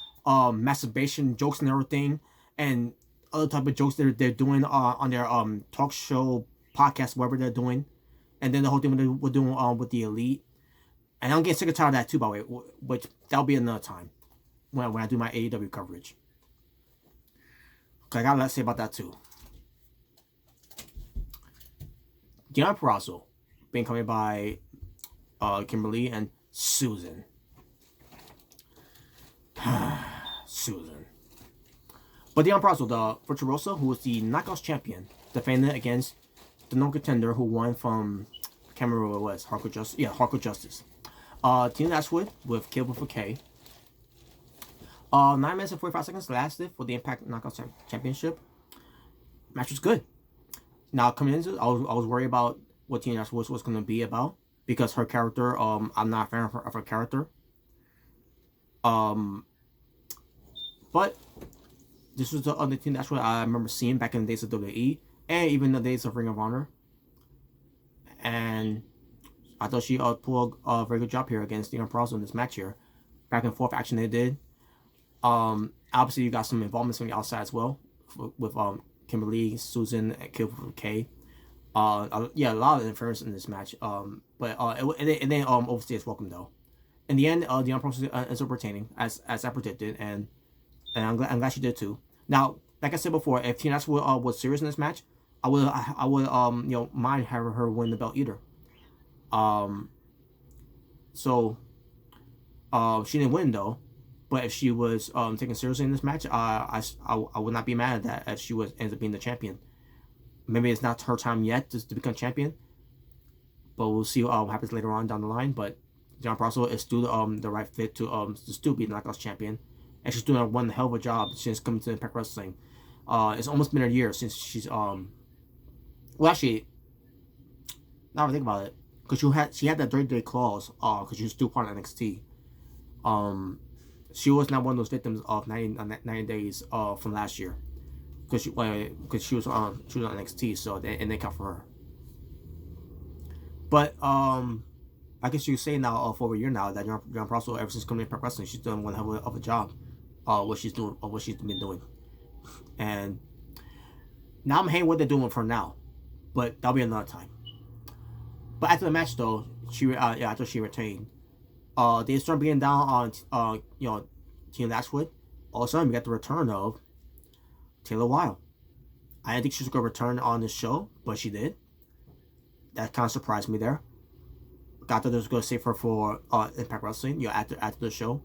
masturbation jokes and everything, and other type of jokes they're doing on their talk show, podcast, whatever they're doing, and then the whole thing they were doing with the Elite. And I'm getting sick and tired of that too, by the way, which that'll be another time when I do my AEW coverage. Okay, I got a lot to say about that too. Deonna Purrazzo being accompanied by Kimberly and Susan. Susan. But Deonna Purrazzo, the Virtuosa, who was the Knockouts champion, defended against the non-contender who won from, I can't remember what it was, Hardcore Justice. Yeah, Hardcore Justice. Tina Dashwood with Cable for K. 9 minutes and 45 seconds lasted for the Impact Knockouts Championship. Match was good. Now coming into it, I was worried about what Tina Dashwood was going to be about, because her character, I'm not a fan of her character. But this was the other Tina Dashwood I remember seeing back in the days of WWE and even the days of Ring of Honor. And I thought she pulled a very good job here against Deonna Purrazzo in this match here. Back and forth action they did. Obviously you got some involvement from the outside as well with Kimberly, Susan, and K. Yeah, a lot of interference in this match. But it didn't overstay its welcome though. In the end, Deonna Purrazzo ends up retaining as I predicted, and I'm glad she did too. Now, like I said before, if Tina Dashwood was serious in this match, I would mind having her win the belt either. So she didn't win though, but if she was taken seriously in this match, I would not be mad at that if she ends up being the champion. Maybe it's not her time yet to become champion, but we'll see what happens later on down the line. But Deonna Purrazzo is still the right fit to still be the Knockouts champion, and she's doing one hell of a job since coming to Impact Wrestling. It's almost been a year since she's well, actually, now I think about it, because she had that 30-day clause because she was still part of NXT. She was not one of those victims of 90 days from last year, because she was on NXT, so they count for her. But I guess you could say now for over a year now that Deonna Purrazzo, ever since coming to Impact Wrestling, she's done one hell of a job. What she's been doing, and now I'm hating what they're doing with her now, but that'll be another time. But after the match though, after she retained, they start being down on Tina Dashwood. All of a sudden we got the return of Taylor Wilde. I didn't think she was gonna return on the show, but she did. That kind of surprised me there. I thought they was gonna save her for Impact Wrestling, after the show.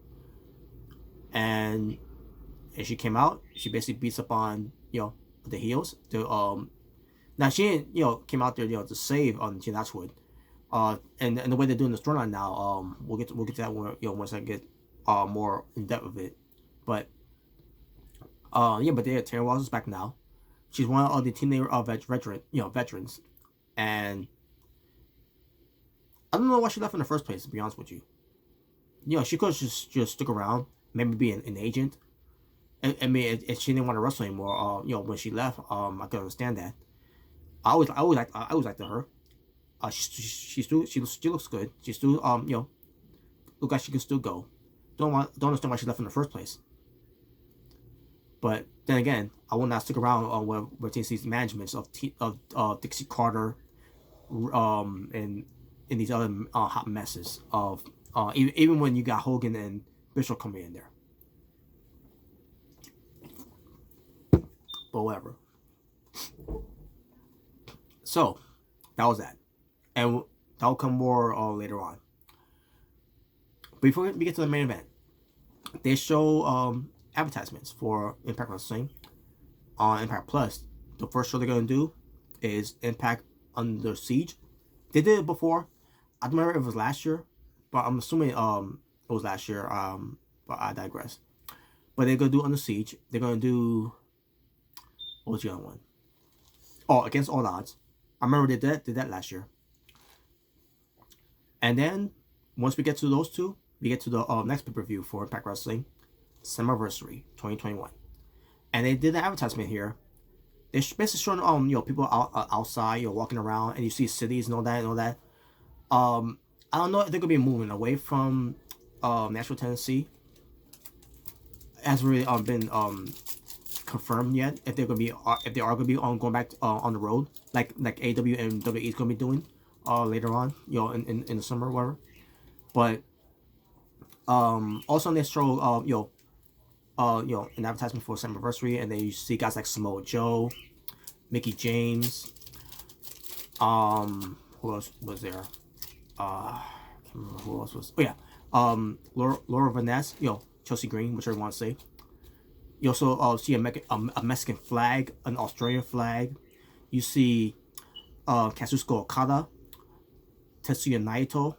And she came out. She basically beats up on the heels. Now she didn't came out there to save on Tina Dashwood. And the way they're doing the storyline now, we'll get to that once I get more in depth of it. But but Taylor Wilde is back now. She's one of the teenage veterans, and I don't know why she left in the first place. To be honest with you, she could just stick around, maybe be an agent. I mean, if she didn't want to wrestle anymore, when she left, I could understand that. I always liked her. She looks good. She still look like she can still go. Don't understand why she left in the first place. But then again, I will not stick around where TNC's managements of Dixie Carter, and in these other hot messes of even when you got Hogan and Bishop coming in there. But whatever. So that was that, and that'll come more later on. Before we get to the main event, they show advertisements for Impact Wrestling on Impact Plus. The first show they're gonna do is Impact Under Siege. They did it before. I don't remember if it was last year, but I'm assuming it was last year. But I digress. But they're gonna do Under Siege. They're gonna do, what was the other one? Oh, Against All Odds. I remember they did that last year. And then once we get to those two, we get to the next pay-per-view for Impact Wrestling, Summerversary 2021. And they did the advertisement here. They're basically showing people outside, walking around, and you see cities and all that. I don't know if they're gonna be moving away from Nashville, Tennessee. It hasn't really been confirmed yet if they are gonna be going back on the road like AEW and WWE is gonna be doing later on, in the summer or whatever. But also on this show, an advertisement for Summerversary, and then you see guys like Samoa Joe, Mickey James, who else was there? I can't remember who else was. Oh yeah, Laura Vaness, Chelsea Green, whichever you want to say. You also see a Mexican flag, an Australian flag. You see Kazuchika Okada, Tetsuya Naito,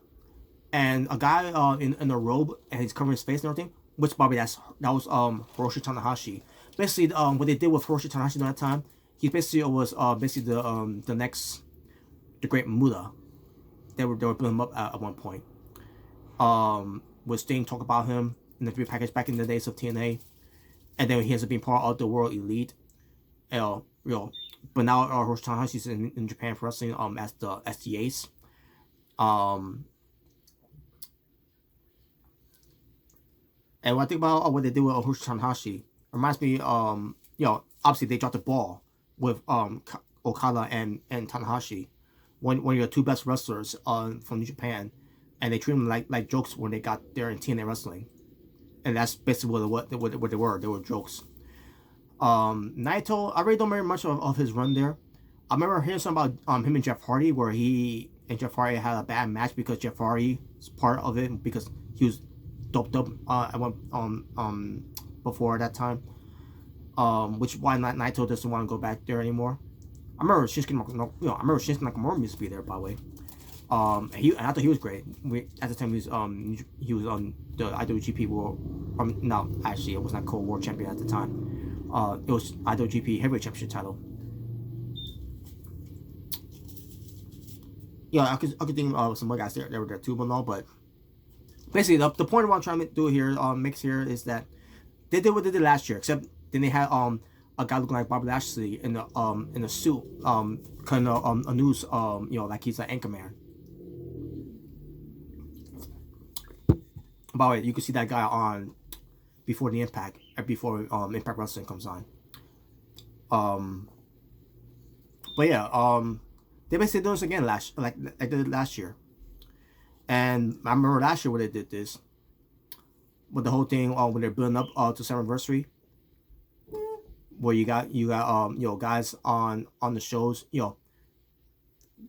and a guy in a robe, and he's covering his face and everything. Which probably that was Hiroshi Tanahashi. Basically, what they did with Hiroshi Tanahashi at that time, he basically was basically the next Great Muda. They were building him up at one point. With Sting talk about him in the 3 package back in the days of TNA. And then he ends up being part of the World Elite. But now Hiroshi Tanahashi's in Japan for wrestling as the Ace. And when I think about what they did with Hiroshi Tanahashi, reminds me, obviously they dropped the ball with Okada and Tanahashi, one of your two best wrestlers from New Japan, and they treat them like jokes when they got there in TNA wrestling. And that's basically what they were. They were jokes. Naito, I really don't remember much of his run there. I remember hearing something about him and Jeff Hardy, where he and Jeff Hardy had a bad match because Jeff Hardy was part of it because he was doped up at one before that time. Which why Naito doesn't want to go back there anymore. I remember Shinsuke Nakamura used to be there, by the way. And I thought he was great. At the time he was on the IWGP World. No, actually, it was not called World Champion at the time. It was IWGP Heavyweight Championship title. I could think of some more guys there were there too, but no. But basically, the point of what I'm trying to do here, mix here, is that they did what they did last year, except then they had a guy looking like Bobby Lashley in a suit, kind of a news, like he's an anchor man. By the way, you can see that guy on before the Impact, before Impact Wrestling comes on. But yeah, they basically did this again like they did last year. And I remember last year when they did this, with the whole thing when they're building up to Summerversary, where you got guys on the shows,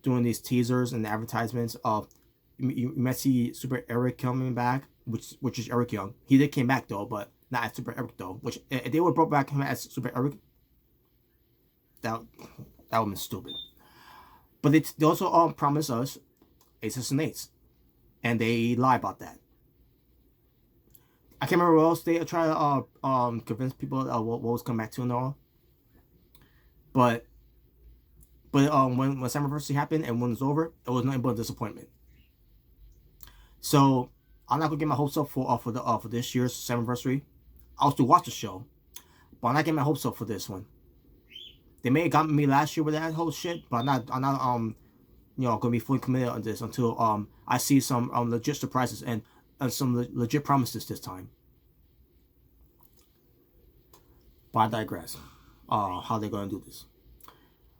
doing these teasers and the advertisements of. You might see Super Eric coming back, which is Eric Young. He did came back though, but not as Super Eric though. Which if they would brought back him as Super Eric, that would be stupid. But they also promised us aces and eights, and they lie about that. I can't remember what else they try to convince people what was come back to and all. But when Summerversary happened and when it was over, it was nothing but a disappointment. So I'm not gonna get my hopes up for this year's Summerversary. I'll still watch the show, but I'm not getting my hopes up for this one. They may have gotten me last year with that whole shit, but I'm not gonna be fully committed on this until I see some legit surprises and some legit promises this time. But I digress. How they're gonna do this?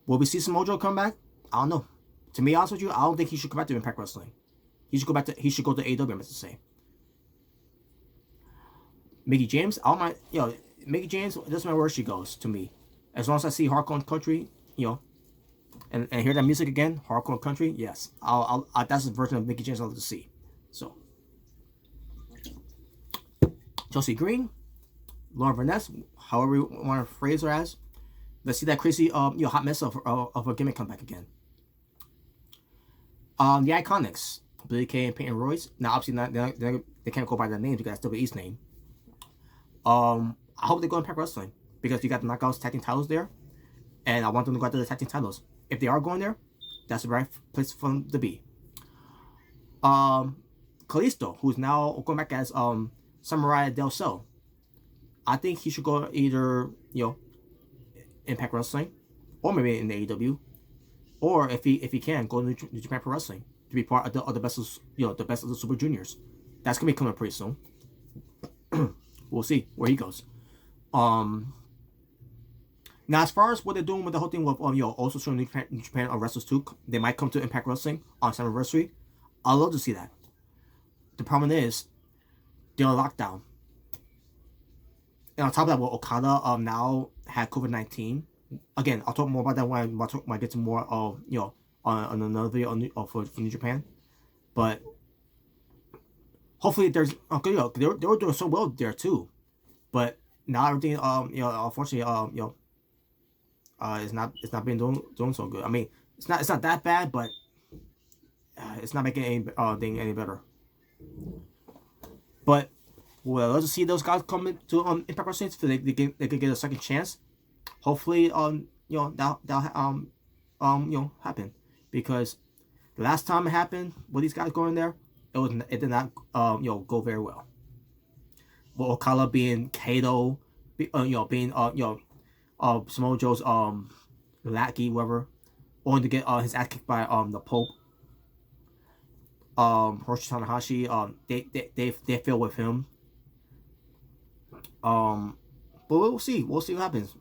Will we see some Mojo come back? I don't know. To be honest with you, I don't think he should come back to Impact Wrestling. He should go to AEW, I meant to say. Mickey James, I don't mind, Mickey James, it doesn't matter where she goes to me. As long as I see Hardcore Country, and hear that music again, Hardcore Country, yes. That's the version of Mickey James I love to see. So, Chelsea Green, Lauren Vaness, however you want to phrase her as. Let's see that crazy, hot mess of a gimmick come back again. The Iconics, Billy Kay and Peyton Royce. Now, obviously, they can't go by their names because that's WWE's name. I hope they go Impact Wrestling because you got the Knockouts tag team titles there, and I want them to go after the tag team titles. If they are going there, that's the right place for them to be. Kalisto, who's now going back as Samurai Del Sol. I think he should go either Impact Wrestling, or maybe in the AEW, or if he can go to New Japan Pro Wrestling to be part of the best of the best of the Super Juniors. That's gonna be coming pretty soon. We'll see where he goes. Now, as far as what they're doing with the whole thing with also showing New Japan wrestlers too, they might come to Impact Wrestling on its anniversary. I'd love to see that. The problem is they're on lockdown, and on top of that, Okada now had COVID-19. Again, I'll talk more about that when I get to more of on another video for New Japan. But hopefully there's they were doing so well there too, but now everything unfortunately it's not been doing so good. I mean, it's not that bad, but it's not making thing any better. But well, let's see those guys come to Impact Wrestling so they could get a second chance. Hopefully that'll happen, because the last time it happened with these guys going there, it did not go very well. Well, Okada being Kato, being Samoa Joe's lackey, whatever, only to get his ass kicked by the Pope. Hiroshi Tanahashi, they feel with him. But we'll see what happens.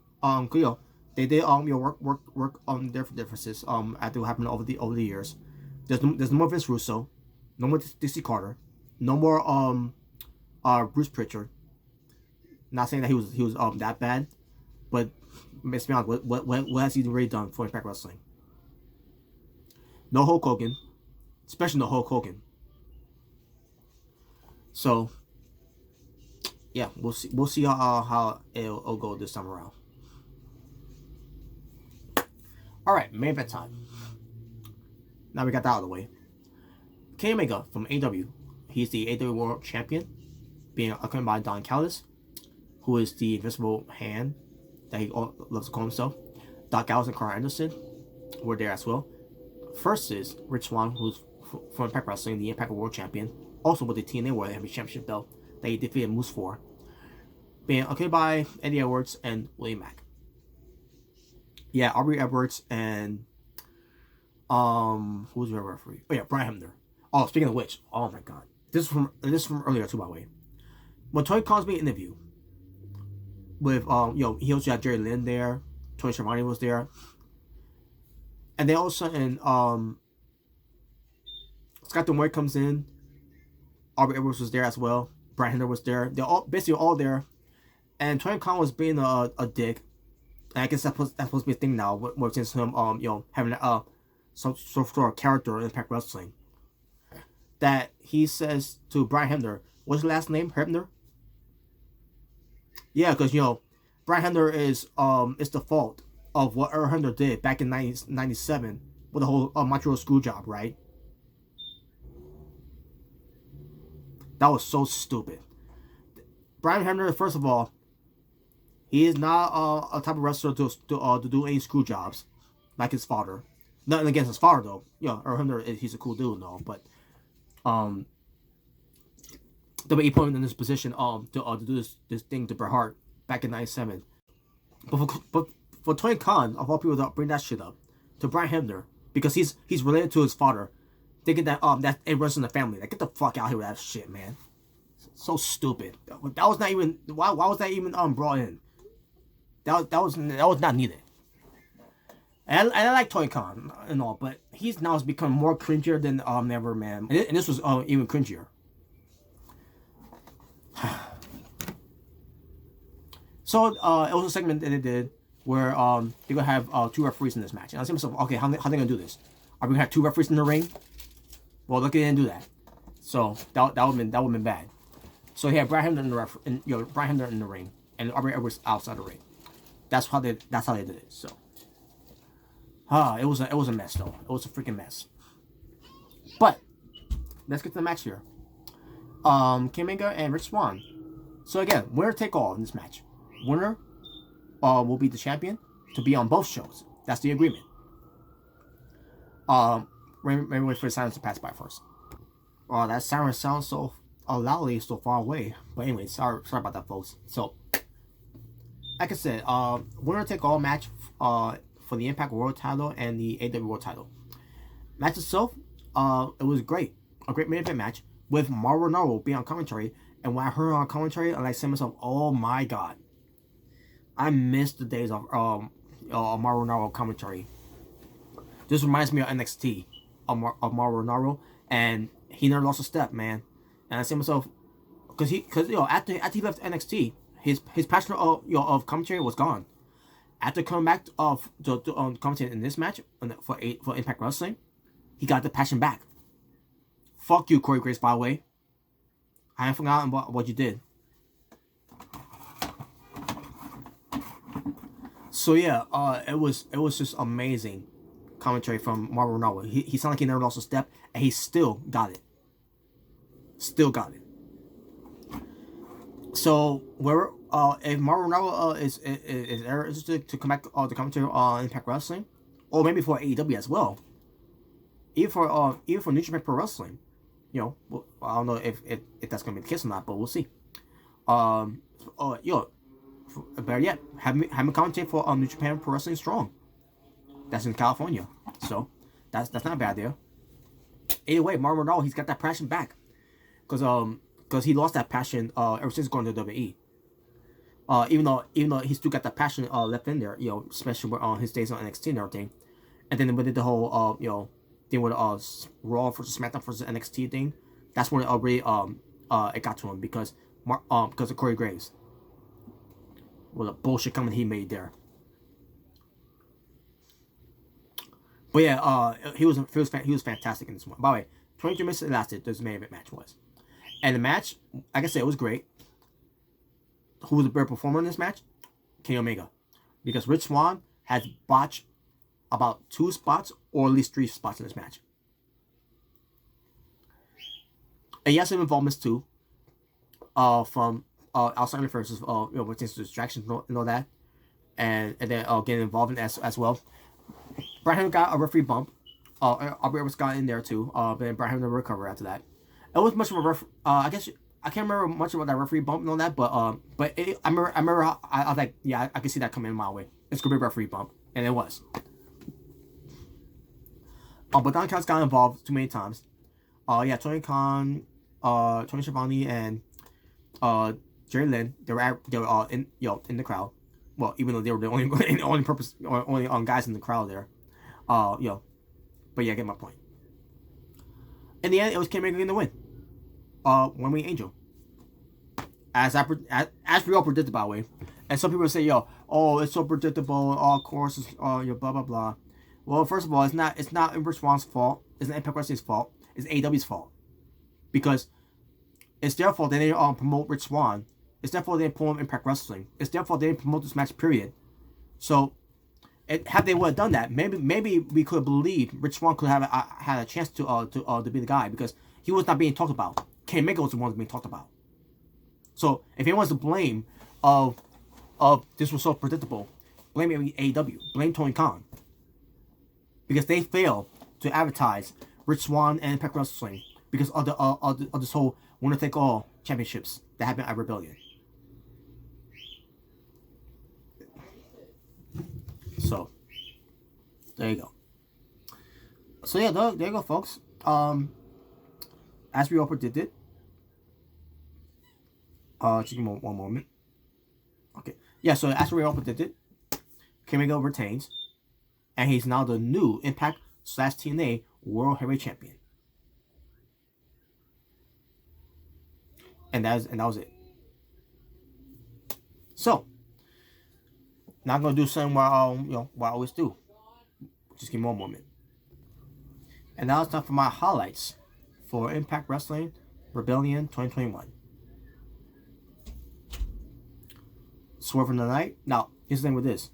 They did work on their differences after what happened over the years. There's no more Vince Russo, no more DC Carter, no more Bruce Pritchard. Not saying that he was that bad, but let's be honest, what has he really done for Impact Wrestling? No Hulk Hogan, especially no Hulk Hogan. So yeah, we'll see how it'll go this time around. All right, main event time. Now we got that out of the way. Kenny Omega from AEW. He's the AEW World Champion, being accompanied by Don Callis, who is the invisible hand that he loves to call himself. Doc Gallows and Carl Anderson were there as well. First is Rich Swann, who's from Impact Wrestling, the Impact World Champion, also with the TNA World Heavyweight Championship belt that he defeated Moose for, being accompanied by Eddie Edwards and William Mack. Yeah, Aubrey Edwards and who's the referee? Oh yeah, Brian Hebner. Oh, speaking of which, oh my god, this is from earlier too, by the way. When Tony Khan's being interviewed with he also had Jerry Lynn there, Tony Schiavone was there, and then all of a sudden Scott D'Amore comes in. Aubrey Edwards was there as well. Brian Hebner was there. They're basically all there, and Tony Khan was being a dick. And I guess that's supposed to be a thing now, since him having some sort of character in Impact Wrestling. That he says to Brian Hebner, what's his last name? Hebner? Yeah, because Brian Hebner is the fault of what Earl Hebner did back in 1997 with the whole Montreal screw job, right? That was so stupid. Brian Hebner, first of all, he is not a type of wrestler to do any screw jobs like his father. Nothing against his father though. Earl Hebner, he's a cool dude and all, but the way he put him in this position to do this thing to Bret Hart back in '97. But for Tony Khan, of all people, to bring that shit up to Brian Hebner because he's related to his father, thinking that it runs in the family. Like, get the fuck out here with that shit, man. So stupid. That was not even why was that even brought in? That was not needed. I like Toy Khan and all, but he's now has become more cringier than ever, man. And this was even cringier. So it was a segment that they did where they're gonna have 2 referees in this match. And I was thinking to myself, okay, how they gonna do this? Are we gonna have 2 referees in the ring? Well, look, they didn't do that. So that would have been bad. So he had Brad Hamden in the ring, and Aubrey Edwards outside the ring. That's how they did it. So, it was a mess though. It was a freaking mess. But let's get to the match here. Ken Omega and Rich Swann. So again, winner take all in this match. Winner will be the champion to be on both shows. That's the agreement. Maybe wait for the silence to pass by first. That siren sounds so loudly, so far away. But anyway, sorry about that, folks. So, like I said, winner take all match for the Impact World Title and the AEW World Title. Match itself, it was great. A great main event match with Mauro Ranallo being on commentary. And when I heard her on commentary, I said to myself, "Oh my god, I missed the days of Mauro Ranallo commentary." This reminds me of NXT of Mauro Ranallo, and he never lost a step, man. And I said to myself, because after he left NXT, his passion of commentary was gone. After coming back to commentate in this match for Impact Wrestling, he got the passion back. Fuck you, Corey Graves, by the way. I haven't forgotten what you did. So yeah, it was just amazing commentary from Mauro Ranallo. He sounded like he never lost a step, and he still got it. Still got it. So if Mauro Ranallo is interested to come back to commentary on Impact Wrestling, or maybe for AEW as well, even for New Japan Pro Wrestling, well, I don't know if that's gonna be the case or not, but we'll see. Better yet, have me commentate for New Japan Pro Wrestling Strong. That's in California, so that's not a bad idea. Either way, Mauro Ranallo, he's got that passion back, because he lost that passion ever since going to WWE. Even though he still got that passion left in there, especially on his days on NXT and everything. And then when they did the whole thing with Raw versus SmackDown versus NXT thing, that's when it really it got to him because of Corey Graves. Well, the bullshit comment he made there. But yeah, he was fantastic in this one. By the way, 23 minutes it lasted. This main event match was, and the match, like I said, it was great. Who was the better performer in this match? Kenny Omega, because Rich Swann has botched about 2 spots or at least 3 spots in this match. And he has some involvements too, from outside interferences, with distractions and all that, and then getting involved in as well. Brian got a referee bump. Aubrey Edwards got in there too. But then Brian never recovered after that. It was much of a I guess I can't remember much about that referee bump and all that, but I remember how, I was like, yeah, I can see that coming my way. It's gonna be a referee bump, and it was. But Don Callis got involved too many times. Tony Khan, Tony Schiavone, and Jerry Lynn, they were in the crowd. Well, even though they were the only guys in the crowd there. But yeah, I get my point. In the end, it was Kenny Omega getting the win. One Wing Angel. As we all predicted, by the way. And some people say, it's so predictable. Of course, it's blah blah blah. Well, first of all, it's not Rich Swann's fault. It's not Impact Wrestling's fault. It's AEW's fault. Because it's their fault they didn't promote Rich Swann. It's their fault they didn't promote Impact Wrestling. It's their fault they didn't promote this match, period. So, had they would have done that, maybe we could believe Rich Swann could have had a chance to be the guy, because he was not being talked about. Kenny Omega was the one being talked about. So, if anyone's to blame of this was so predictable, blame AEW, blame Tony Khan, because they failed to advertise Rich Swann and Impact Wrestling because of this whole winner take all championships that happened at Rebellion. So there you go. So yeah, there you go, folks. As we all predicted. Just give me one moment. Okay. Yeah, so as we all predicted, Kenny Omega retains. and he's now the new Impact / TNA World Heavyweight Champion. And that was it. So now I'm gonna do something what I always do. Just give me one moment. And now it's time for my highlights for Impact Wrestling Rebellion 2021. Swerve in the Night. Now, here's the thing with this.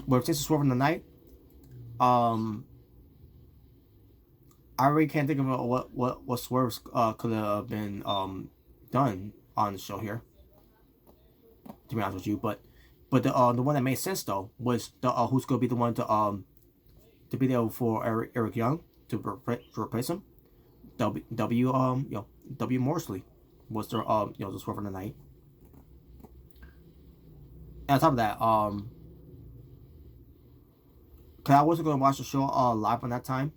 When it takes to Swerve in the Night, I really can't think of what swerves could have been done on the show here. To be honest with you, but the one that made sense though was the who's gonna be the one to be there for Eric Young to replace him. W Morsley was the the Swerve in the Night. And on top of that, cause I wasn't gonna watch the show live on that time.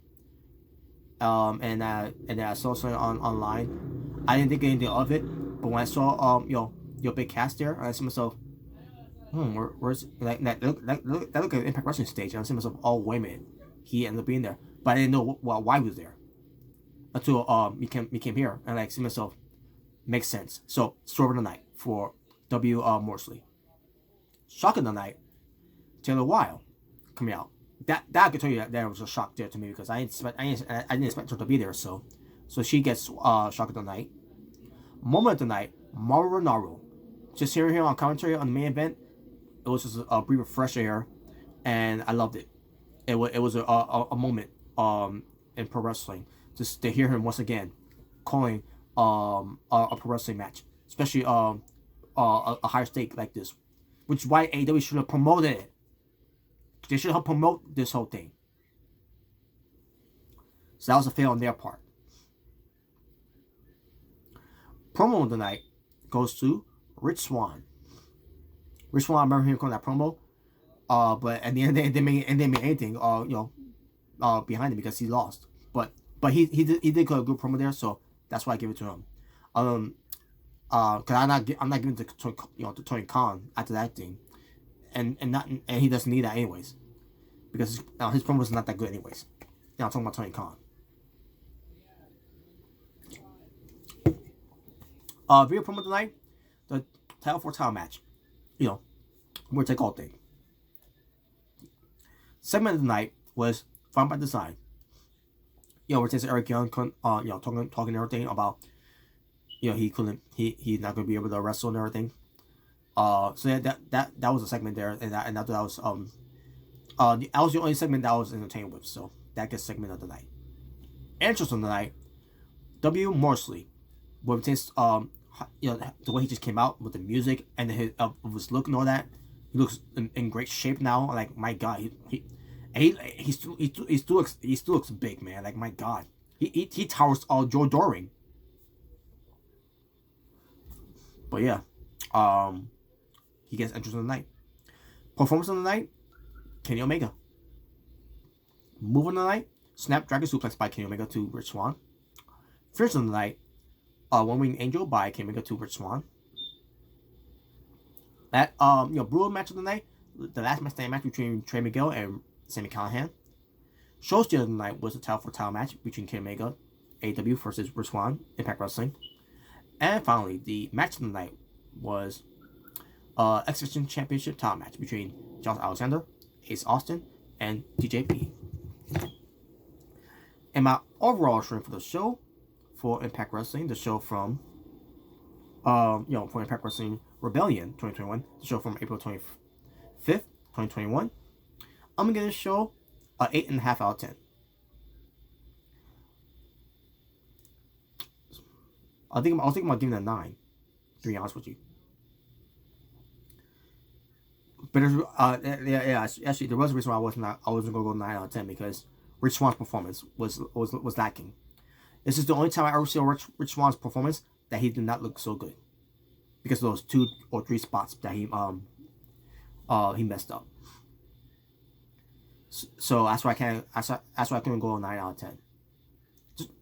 And I saw something online. I didn't think anything of it, but when I saw your big cast there, I said to myself, where's like that look at the Impact Wrestling stage, and I said to myself, oh wait a minute, he ended up being there, but I didn't know why he was there until he came here, and I see myself, makes sense. So Swerve in the Night for W Morsley. Shock in the Night, Taylor Wilde coming out. That I can tell you that was a shock there to me because I didn't expect her to be there. So she gets Shock of the Night. Moment of the Night, Mauro Ranallo. Just hearing him on commentary on the main event, it was just a brief refresher here, and I loved it. It was a moment in pro wrestling just to hear him once again calling a pro wrestling match, especially a higher stake like this, which is why AEW should have promoted it. They should help promote this whole thing. So that was a fail on their part. Promo of the night goes to Rich Swann. Rich Swann, I remember him calling that promo. But at the end of the day, they didn't make anything behind him because he lost. But he did a good promo there, so that's why I give it to him. Cause I'm not giving it to Tony Khan after that thing. And he doesn't need that anyways, because his promo is not that good anyways. I'm talking about Tony Khan. Video promo tonight, the title for title match. We'll take all thing. Segment of the night was Fun by Design. We're taking Eric Young, talking everything about, he's not gonna be able to wrestle and everything. So that was a segment there, and that was that was the only segment that I was entertained with. So that gets segment of the night. Entrance of the night, W Morsley, with his the way he just came out with the music and his look and all that. He looks in great shape now. Like my God, he still looks big, man. Like my God, he towers Joe Doring. But yeah, he gets entrance of the night. Performance of the night, Kenny Omega. Move of the night, Snapdragon Suplex by Kenny Omega to Rich Swann. Finish of the night, One Wing Angel by Kenny Omega to Rich Swann. That brutal match of the night, the last match between Trey Miguel and Sami Callihan. Show steal of the night was the title for title match between Kenny Omega, AEW versus Rich Swann, Impact Wrestling. And finally, the match of the night was X Division Championship title match between Josh Alexander, Ace Austin, and TJP. And my overall stream for the show for Impact Wrestling, the show from for Impact Wrestling Rebellion 2021, the show from April 25th, 2021, I'm gonna give this show a 8.5 out of 10. I was thinking about giving it a 9, to be honest with you. But actually, there was a reason why I wasn't gonna go 9 out of 10, because Rich Swann's performance was lacking. This is the only time I ever saw Rich Swann's performance that he did not look so good, because of those 2 or 3 spots that he messed up. So that's why I couldn't go 9 out of 10.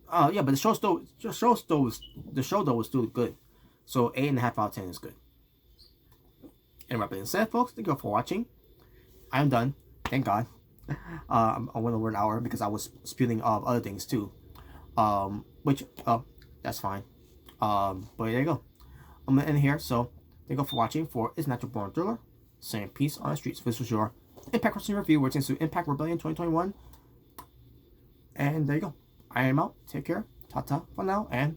But the show though was still good. So 8.5 out of 10 is good. And that being said, folks, thank you for watching. I am done. Thank God. I went over an hour because I was spewing other things too. Which that's fine. But there you go. I'm gonna end here. So thank you for watching for It's Natural Born Thriller. Saying peace on the streets. This was your Impact Wrestling review, which is to Impact Rebellion 2021. And there you go. I am out. Take care. Ta-ta for now, and